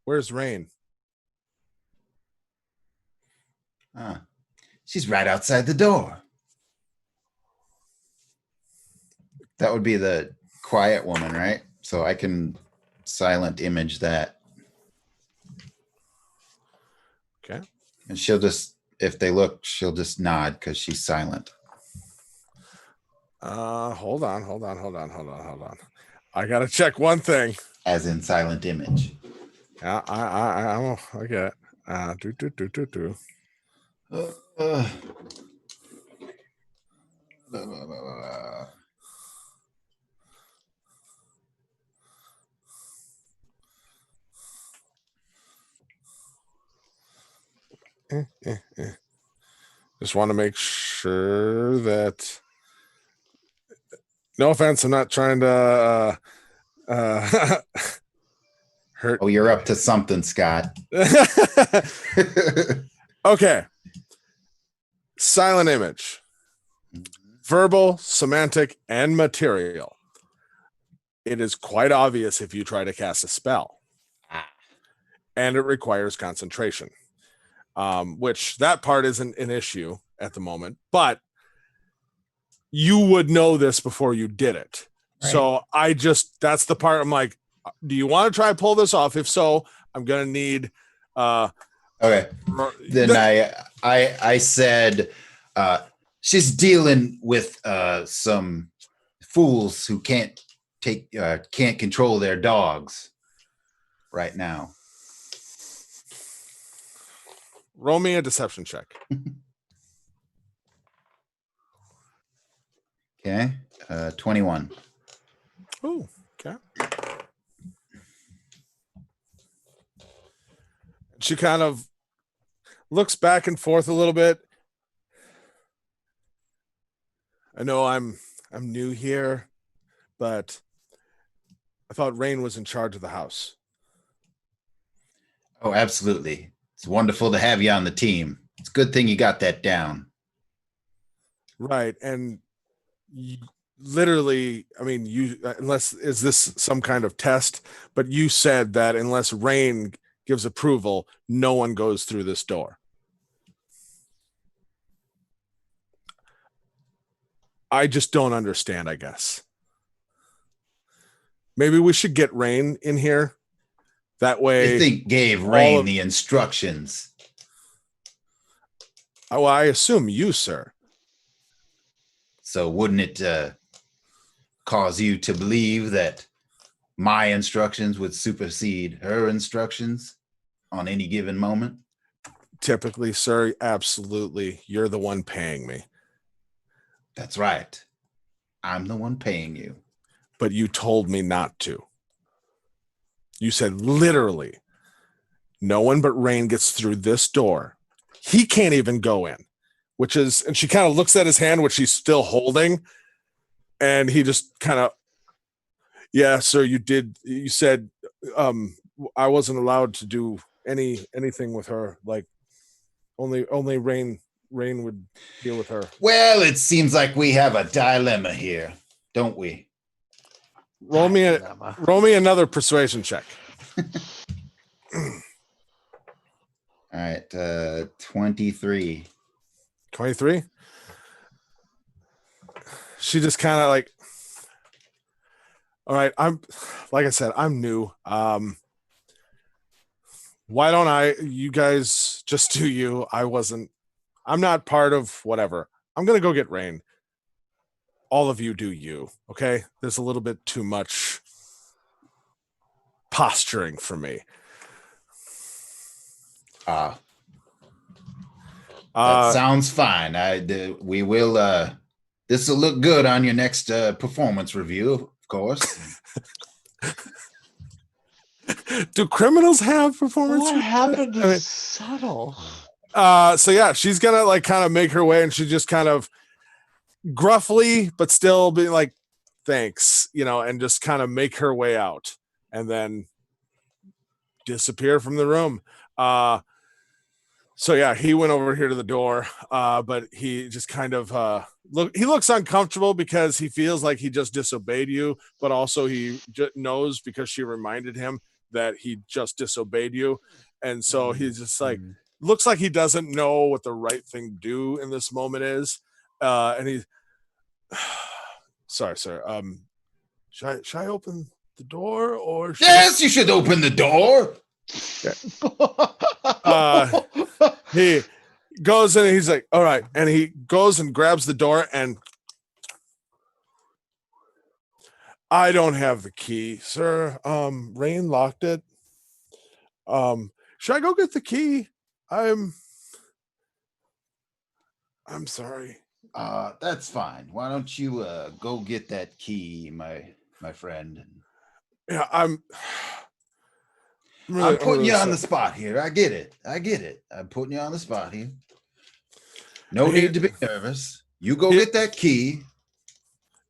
Where's Rain? She's right outside the door. That would be the quiet woman, right? So I can silent image that. Okay. And she'll just, if they look, she'll just nod because she's silent. Hold on. I gotta check one thing. As in silent image. Yeah, I get it. Just want to make sure that. No offense, I'm not trying to hurt. Oh, you're up to something, Scott. Okay. Silent image. Verbal, semantic, and material. It is quite obvious if you try to cast a spell. And it requires concentration. Which that part isn't an issue at the moment, but you would know this before you did it. Right. So that's the part I'm like, do you want to try to pull this off? If so, I'm going to need, Okay. Then I said she's dealing with some fools who can't control their dogs right now. roll me a deception check. Okay. 21. Oh, okay. She kind of looks back and forth a little bit. I know I'm new here, but I thought Rain was in charge of the house. Oh, absolutely. It's wonderful to have you on the team. It's a good thing you got that down. Right. And literally, I mean, is this some kind of test? But you said that unless Rain gives approval, no one goes through this door. I just don't understand, I guess. Maybe we should get Rain in here. That way. I think gave Rain the instructions. Oh, I assume you, sir. So wouldn't it cause you to believe that my instructions would supersede her instructions on any given moment? Typically, sir, absolutely. You're the one paying me. That's right. I'm the one paying you. But you told me not to. You said literally, no one but Rain gets through this door. He can't even go in, and she kind of looks at his hand, which he's still holding. And he just kind of, yeah, sir, you did. You said I wasn't allowed to do anything with her. Like only Rain would deal with her. Well, it seems like we have a dilemma here, don't we? Roll me another persuasion check. All right, 23. 23. She just kind of like, all right, like I said, I'm new. Why don't you guys just do you? I'm not part of whatever. I'm gonna go get Rain. All of you do you, okay? There's a little bit too much posturing for me. That Uh, sounds fine. We will. This will look good on your next performance review, of course. do criminals have performance? What happened to I mean, Subtle? so yeah, she's gonna like kind of make her way, and she just kind of gruffly, but still be like, "Thanks," and just kind of make her way out, and then disappear from the room. So yeah, he went over here to the door, but he just kind of he looks uncomfortable because he feels like he just disobeyed you, but also he knows because she reminded him that he just disobeyed you, and so he's just like looks like he doesn't know what the right thing to do in this moment is, and he's sorry, sir. Should I open the door or should Yes, you should open the door. he goes in and he's like, all right. And he goes and grabs the door and I don't have the key, sir. Rain locked it. Should I go get the key? I'm sorry. That's fine. Why don't you go get that key, my friend? Yeah, I'm putting you on sorry. the spot here. I get it. I'm putting you on the spot here. No need to be nervous. You go get that key.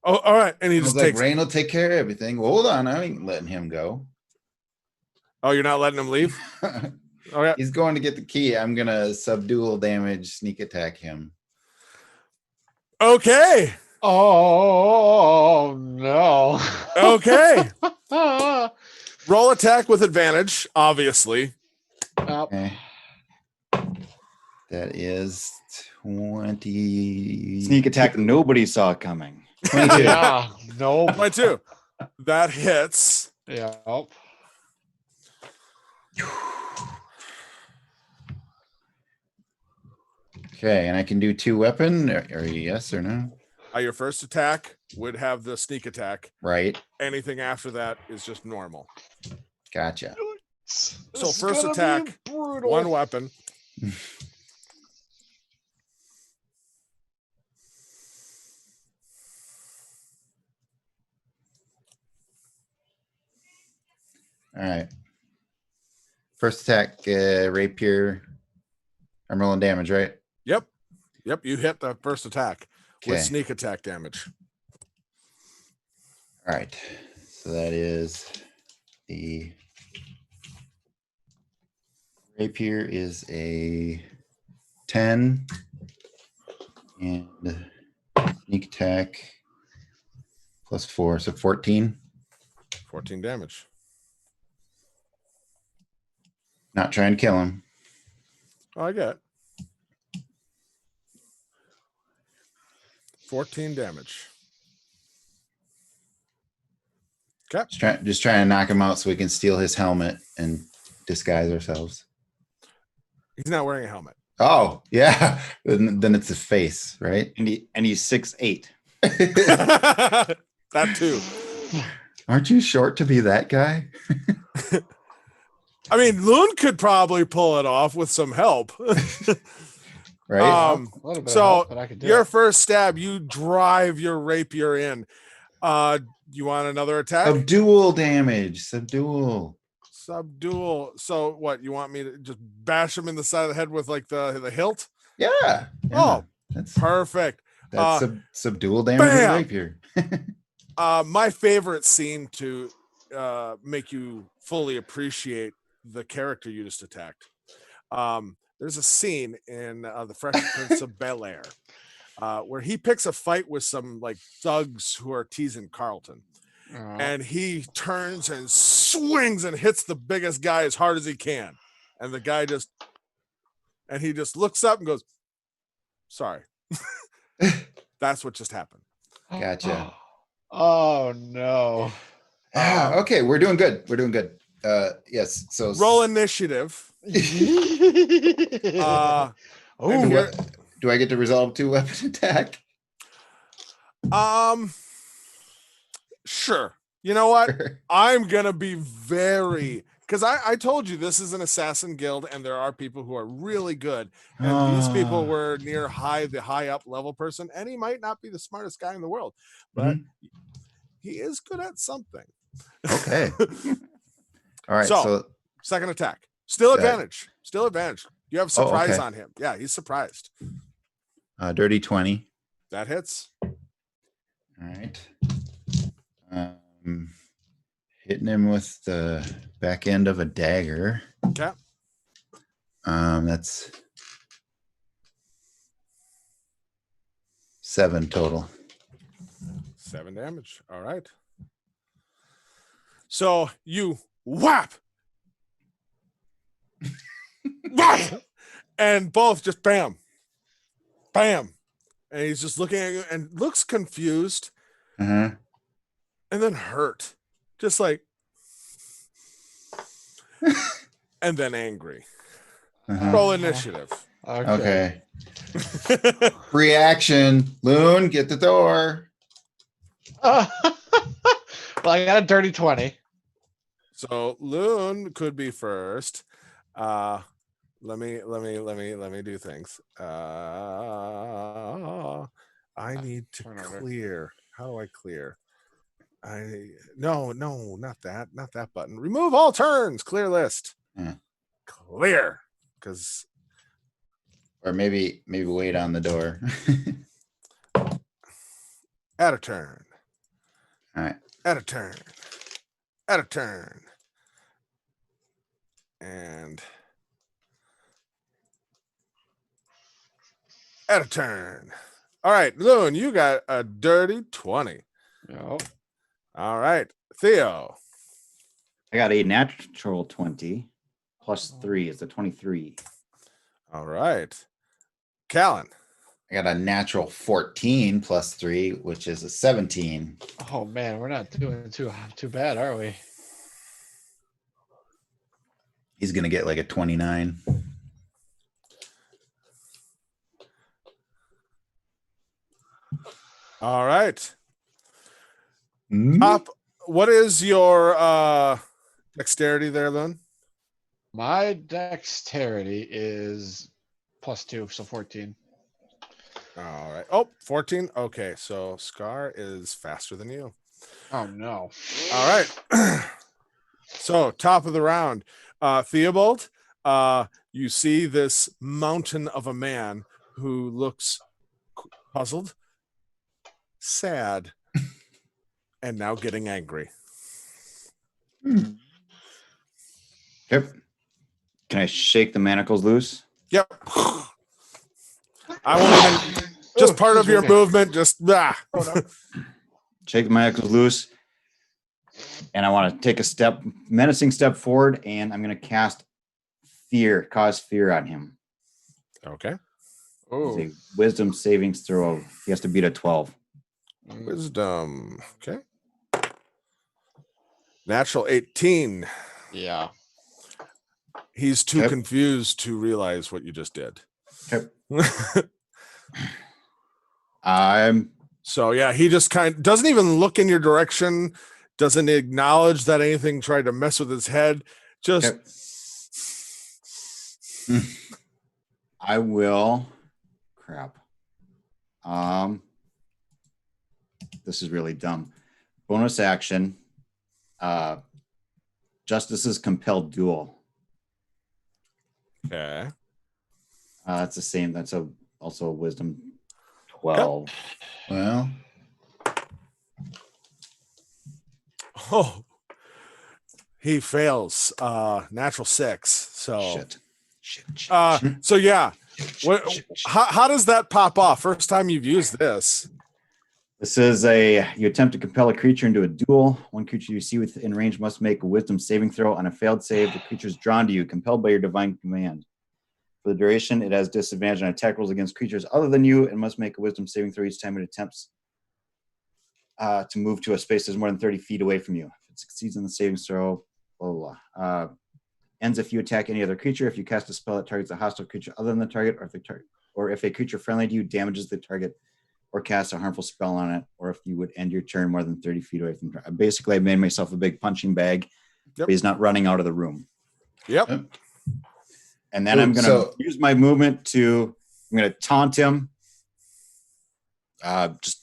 Oh, all right. And he Sounds just like takes. Rain will take care of everything. Well, hold on, I ain't letting him go. Oh, you're not letting him leave? Okay. He's going to get the key. I'm gonna subdual damage, sneak attack him. Okay. Oh no. Okay. Roll attack with advantage, obviously. Okay. That is 20. Sneak attack nobody saw coming. 22. Yeah. Nope. 22. That hits. Yeah. Okay, and I can do 2 weapon, or yes or no? Your first attack would have the sneak attack. Right. Anything after that is just normal. Gotcha. So first attack, one weapon. All right. First attack, rapier. I'm rolling damage, right? Yep, you hit the first attack with Okay. sneak attack damage. All right. So that is the rapier is a 10 and sneak attack plus 4, so 14. 14 damage. Not trying to kill him. Oh, I get it. 14 damage. Okay. Just trying to knock him out so we can steal his helmet and disguise ourselves. He's not wearing a helmet. Oh, yeah. Then it's his face, right? And he's 6'8". That too. Aren't you short to be that guy? I mean, Loon could probably pull it off with some help. Right? A little bit of so help, but I could do your it. first stab, you drive your rapier in. You want another attack? Subdual damage. Subdual. Subdual. So what? You want me to just bash him in the side of the head with like the hilt? Yeah. Oh, that's perfect. subdual damage with bam! rapier. My favorite scene to make you fully appreciate the character you just attacked. There's a scene in The Fresh Prince of Bel-Air where he picks a fight with some like thugs who are teasing Carlton. And he turns and swings and hits the biggest guy as hard as he can. And the guy just looks up and goes, sorry. That's what just happened. Gotcha. Oh no. Okay, we're doing good. We're doing good. Yes. So Roll initiative. Oh, And here- Do I get to resolve 2-weapon attack? Sure. You know what? I'm gonna be very, because I told you this is an assassin guild and there are people who are really good, and these people were near the high up level person, and he might not be the smartest guy in the world, but he is good at something. Okay. All right. So, So, second attack, still That- advantage, still advantage. You have surprise okay. on him. Yeah, he's surprised. dirty 20. That hits. All right. Hitting him with the back end of a dagger. Okay. That's 7 total. 7 damage. All right. So you whap. Whap! And both just bam. Bam. And he's just looking at you and looks confused Uh-huh. and then hurt. Just like and then angry. Uh-huh. Roll initiative. Okay. Reaction. Loon, get the door. Well, I got a dirty 20. So Loon could be first. Let me do things. I need to Turn over. clear. How do I clear? No, not that button. Remove all turns. Clear list. Yeah. Clear. Because Or maybe wait on the door. add a turn. All right. Add a turn. Add a turn. And add a turn. All right, Loon, you got a dirty 20. Yep. All right, Theo. I got a natural 20 plus 3 is a 23. All right, Callan. I got a natural 14 plus 3, which is a 17. Oh man, we're not doing too bad, are we? He's gonna get like a 29. All right. Mm. Top. What is your dexterity there, Loon? My dexterity is +2, so 14. All right. Oh, 14. Okay, so Scar is faster than you. Oh no. All right. So top of the round, Theobald, you see this mountain of a man who looks puzzled, sad, and now getting angry. Yep. Can I shake the manacles loose? Yep. I won't even, just part of your movement, just Shake the manacles loose. And I want to take a menacing step forward, and I'm going to cast cause fear on him. Okay. Oh, It's a wisdom savings throw. He has to beat a 12. Wisdom. Okay. Natural 18. yeah. He's too Yep. confused to realize what you just did. Okay. I'm So yeah, he just doesn't even look in your direction, doesn't acknowledge that anything tried to mess with his head. Just I will. Crap. This is really dumb. Bonus action. Justice's compelled duel. okay. That's the same. That's also a wisdom 12. Well, Oh, he fails. Natural 6. So Shit. so yeah. What, Shit. how does that pop off? First time you've used this. This is you attempt to compel a creature into a duel. One creature you see within range must make a wisdom saving throw. On a failed save, the creature is drawn to you, compelled by your divine command. For the duration, it has disadvantage on attack rolls against creatures other than you and must make a wisdom saving throw each time it attempts to move to a space that's more than 30 feet away from you. If it succeeds in the saving throw, blah, blah, blah. ends if you attack any other creature. If you cast a spell that targets a hostile creature other than the target, or if a creature friendly to you damages the target or casts a harmful spell on it, or if you would end your turn more than 30 feet away from the target. Basically, I made myself a big punching bag, but he's not running out of the room. Yep. And then I'm going to use my movement to, I'm going to taunt him. Just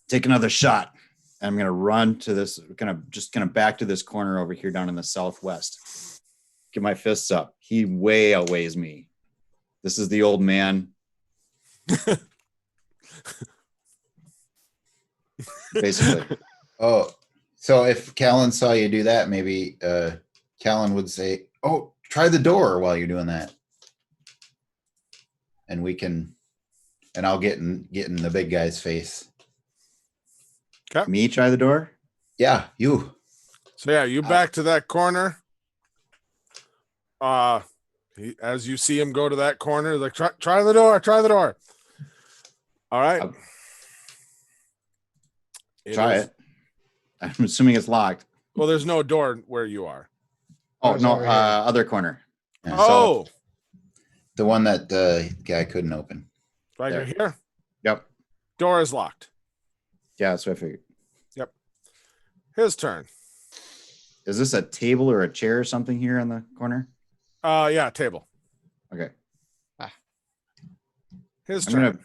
take another shot. And I'm going to run to this, kind of back to this corner over here down in the southwest. Get my fists up. He way outweighs me. This is the old man. Basically. Oh, so if Callan saw you do that, maybe Callan would say, "Oh, try the door while you're doing that," and we can, and I'll get in the big guy's face. Okay. Me try the door? Yeah, you. So yeah, you back to that corner. As you see him go to that corner, like try the door, try the door. All right. Try it. I'm assuming it's locked. Well, there's no door where you are. Oh, Door's no, over here. other corner. Yeah, Oh, the one that the guy couldn't open. right there. here. Yep. Door is locked. Yeah, that's what I figured. Yep. His turn. Is this a table or a chair or something here on the corner? Yeah, table. Okay. His I'm turn. going to,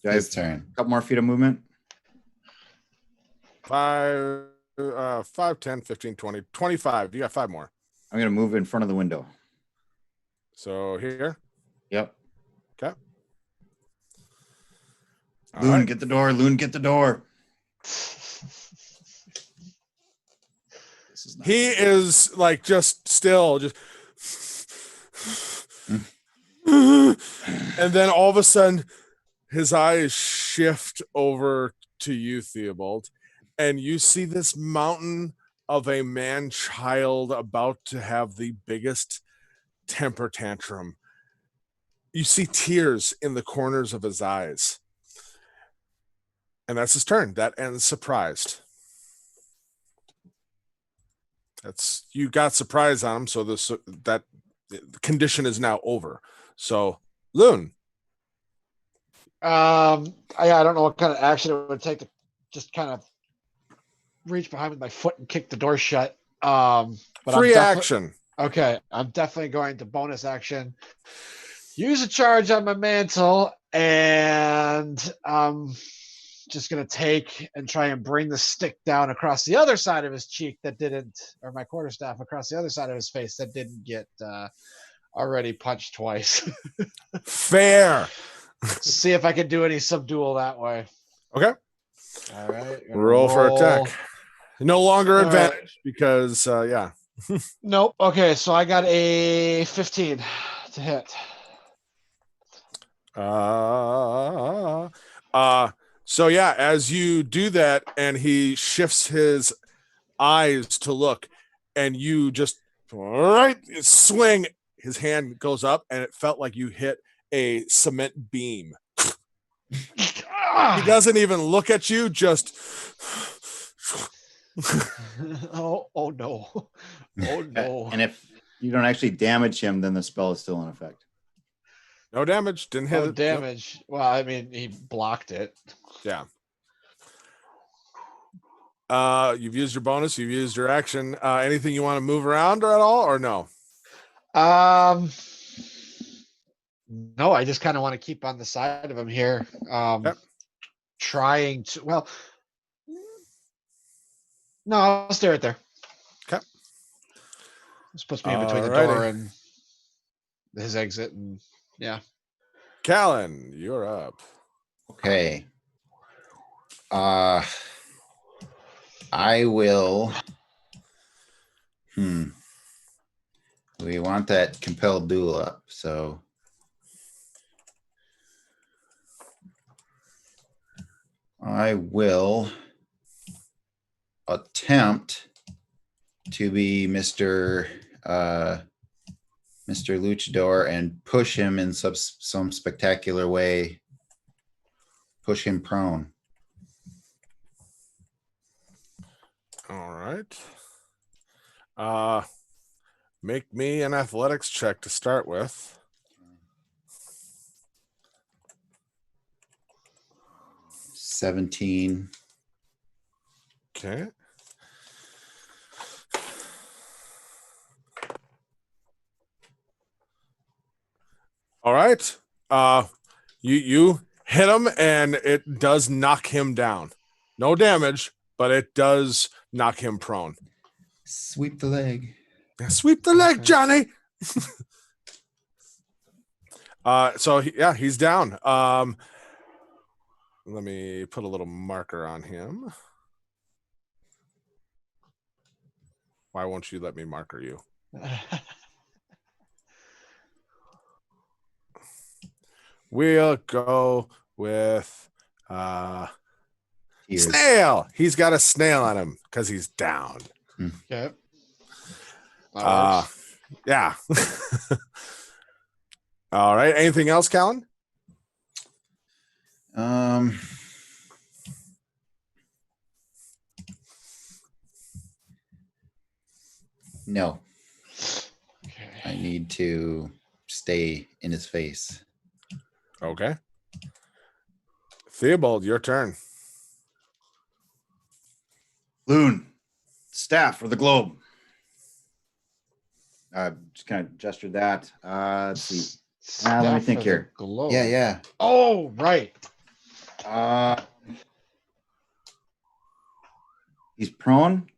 do I have His turn. a couple more feet of movement? 5, 10, 15, 20, 25. You got 5 more. I'm going to move in front of the window. So here. Yep. Okay. All Loon, right. get the door. Loon, get the door. This is not He is like just still just and then all of a sudden his eyes shift over to you, Theobald, and you see this mountain of a man child about to have the biggest temper tantrum. You see tears in the corners of his eyes. And that's his turn. That ends surprised. That's you got surprise on him, so that condition is now over. So, Loon. I don't know what kind of action it would take to just kind of reach behind with my foot and kick the door shut. But Free action. Okay, I'm definitely going to bonus action. Use a charge on my mantle, and just gonna take and try and bring the stick down across the other side of his cheek that didn't, or my quarterstaff across the other side of his face that didn't get already punched twice. Fair. See if I can do any subdual that way. Okay. All right. Roll for attack. No longer All right. advantage because yeah. Nope. Okay, so I got a 15 to hit. So yeah, as you do that and he shifts his eyes to look and you just swing, his hand goes up and it felt like you hit a cement beam. He doesn't even look at you, just oh no. Oh no. And if you don't actually damage him, then the spell is still in effect. no damage, didn't hit No it. damage. Well, I mean, he blocked it. Yeah. You've used your bonus, you've used your action. Anything you want to move around or at all, or no? No, I just kind of want to keep on the side of him here. Yep. Trying to, well, no, I'll stay right there. Okay. It's supposed to be in between the door Alrighty. and his exit, and yeah. Callan, you're up. Okay. I will. We want that compelled duel up, so. I will attempt to be Mr. Luchador and push him in some spectacular way. Push him prone. All right. Make me an athletics check to start with. — 17. Okay. All right. You hit him and it does knock him down. No damage, but it does knock him prone. Sweep the leg. Sweep the leg, Okay. Johnny. He's down. Let me put a little marker on him. Why won't you let me marker you? We'll go with Tears. snail. He's got a snail on him because he's down. Okay. That Uh, works. Yeah. All right. Anything else, Callan? No, Okay. I need to stay in his face. Okay. Theobald, your turn. Loon, staff for the globe. Just kind of gestured that. Let's see. let me Staff think of the here. globe. Yeah. Oh, right. He's prone.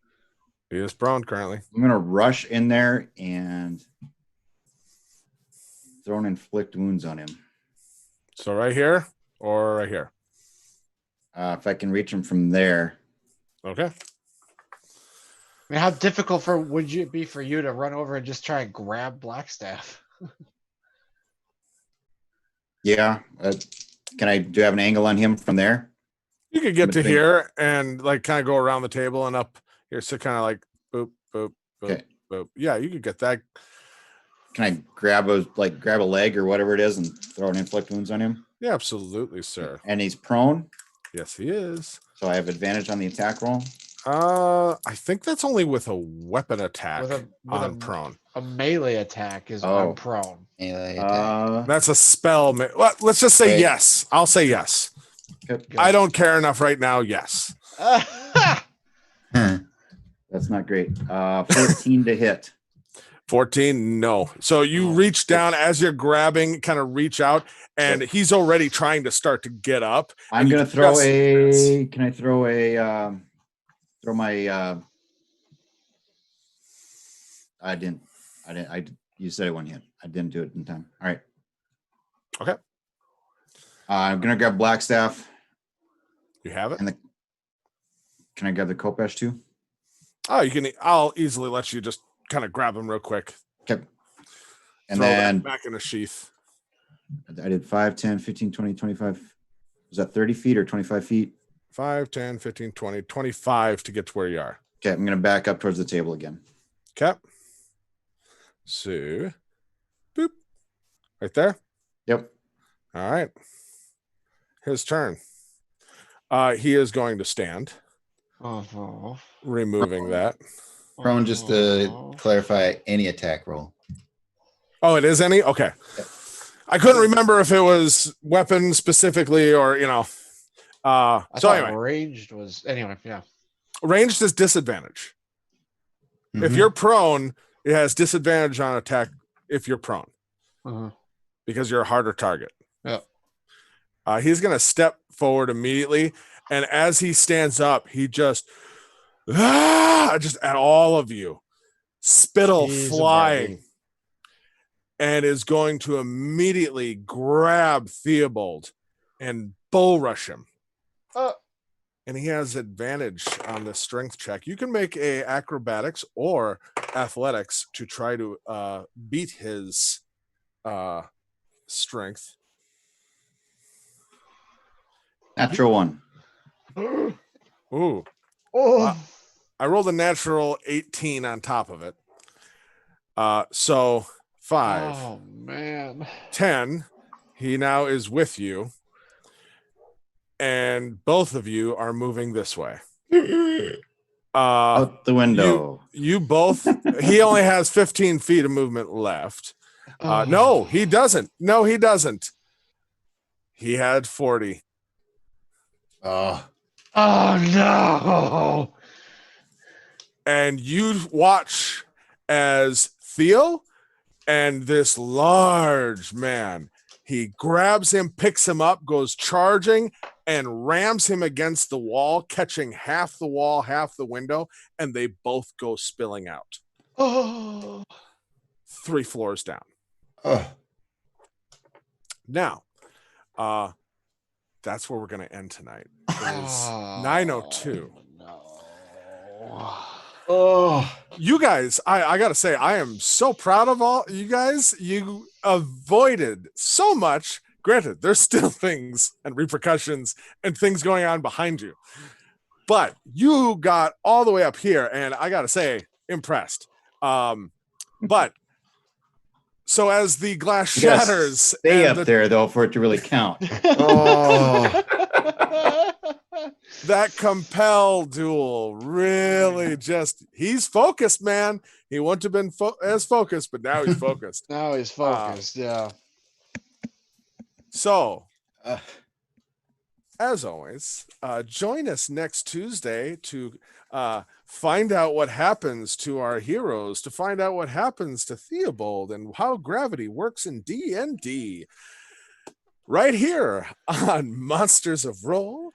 He is prone currently. I'm gonna rush in there and throw an inflict wounds on him. So right here or right here? If I can reach him from there. Okay. I mean, how difficult would it be for you to run over and just try and grab Blackstaff? Yeah. Do I have an angle on him from there? You could get to Between- here and like kind of go around the table and up here. So kind of like boop, boop, boop, Okay. boop. Yeah, you could get that. Can I grab a leg or whatever it is and throw an inflict wounds on him? Yeah, absolutely, sir. And he's prone, Yes, he is. so I have advantage on the attack roll. I think that's only with a weapon attack With on prone. a melee attack is Oh. on prone. Melee attack. That's a spell. Well, let's just say Wait. yes. I'll say yes. Good. I don't care enough right now. Yes. Huh. That's not great. 14 to hit. 14, no. So you reach down as you're grabbing, kind of reach out, and he's already trying to start to get up. I'm and you gonna throw just a. Can I throw a? Throw my. I didn't. You said it one hit. I didn't do it in time. All right. Okay. I'm gonna grab Blackstaff. You have it. And can I grab the Kopesh too? Oh, you can. I'll easily let you just kind of grab him real quick. Okay. And Throw that then back in a sheath. I did 5, 10, 15, 20, 25. Was that 30 feet or 25 feet? 5, 10, 15, 20, 25 to get to where you are. Okay, I'm gonna back up towards the table again. Okay. So, boop. Right there. Yep. All right. His turn. He is going to stand, Uh-huh. removing that. Prone, just to clarify, any attack roll. Oh, it is any? Okay. I couldn't remember if it was weapon specifically or, I so thought anyway, ranged was anyway. Yeah. ranged is disadvantage. If Mhm. you're prone, it has disadvantage on attack if you're prone Uh-huh. because you're a harder target. Yeah. He's going to step forward immediately. And as he stands up, he just at all of you, spittle He's flying, ready. and is going to immediately grab Theobald and bull rush him. And he has advantage on the strength check. You can make a acrobatics or athletics to try to beat his strength. Natural one. Ooh, Oh. I rolled a natural 18 on top of it. So 5, Oh man. 10. He now is with you. And both of you are moving this way. Out the window. You both. He only has 15 feet of movement left. No, he doesn't. No, he doesn't. He had 40. Oh, Oh no! And you watch as Theo and this large man, he grabs him, picks him up, goes charging, and rams him against the wall, catching half the wall, half the window, and they both go spilling out. Oh, 3 floors down. oh. Now, that's where we're going to end tonight. It is Oh, 9:02. no. Oh, You guys, I gotta say, I am so proud of all you guys. You avoided so much. Granted, there's still things and repercussions and things going on behind you, but you got all the way up here, and I gotta say, impressed. But so as the glass you gotta shatters, stay and up there though for it to really count. Oh. that compel duel really he's focused, man. He wouldn't have been as focused, but now he's focused. Now he's focused. Yeah. So, Uh, as always, join us next Tuesday to find out what happens to our heroes, to find out what happens to Theobald and how gravity works in D&D. Right here on Monsters of Roll.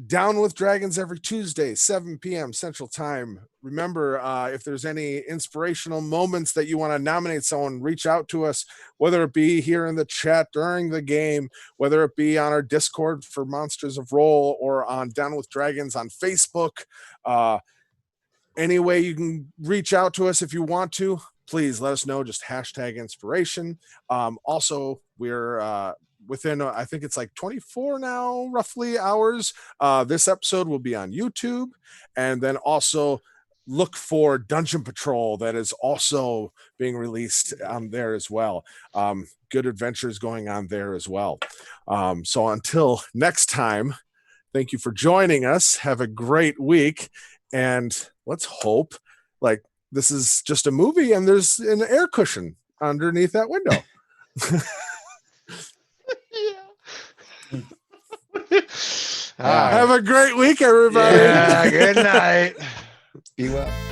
Down with Dragons every Tuesday, 7 p.m. Central Time. Remember, if there's any inspirational moments that you want to nominate someone, reach out to us, whether it be here in the chat during the game, whether it be on our Discord for Monsters of Roll or on Down with Dragons on Facebook. Any way you can reach out to us if you want to, please let us know. Just hashtag inspiration. Also, we're within I think it's like 24 now roughly hours, this episode will be on YouTube, and then also look for Dungeon Patrol that is also being released on there as well. Good adventures going on there as well. So until next time, thank you for joining us. Have a great week, and let's hope like this is just a movie and there's an air cushion underneath that window. All right. Have a great week, everybody. Yeah, good night. Be well.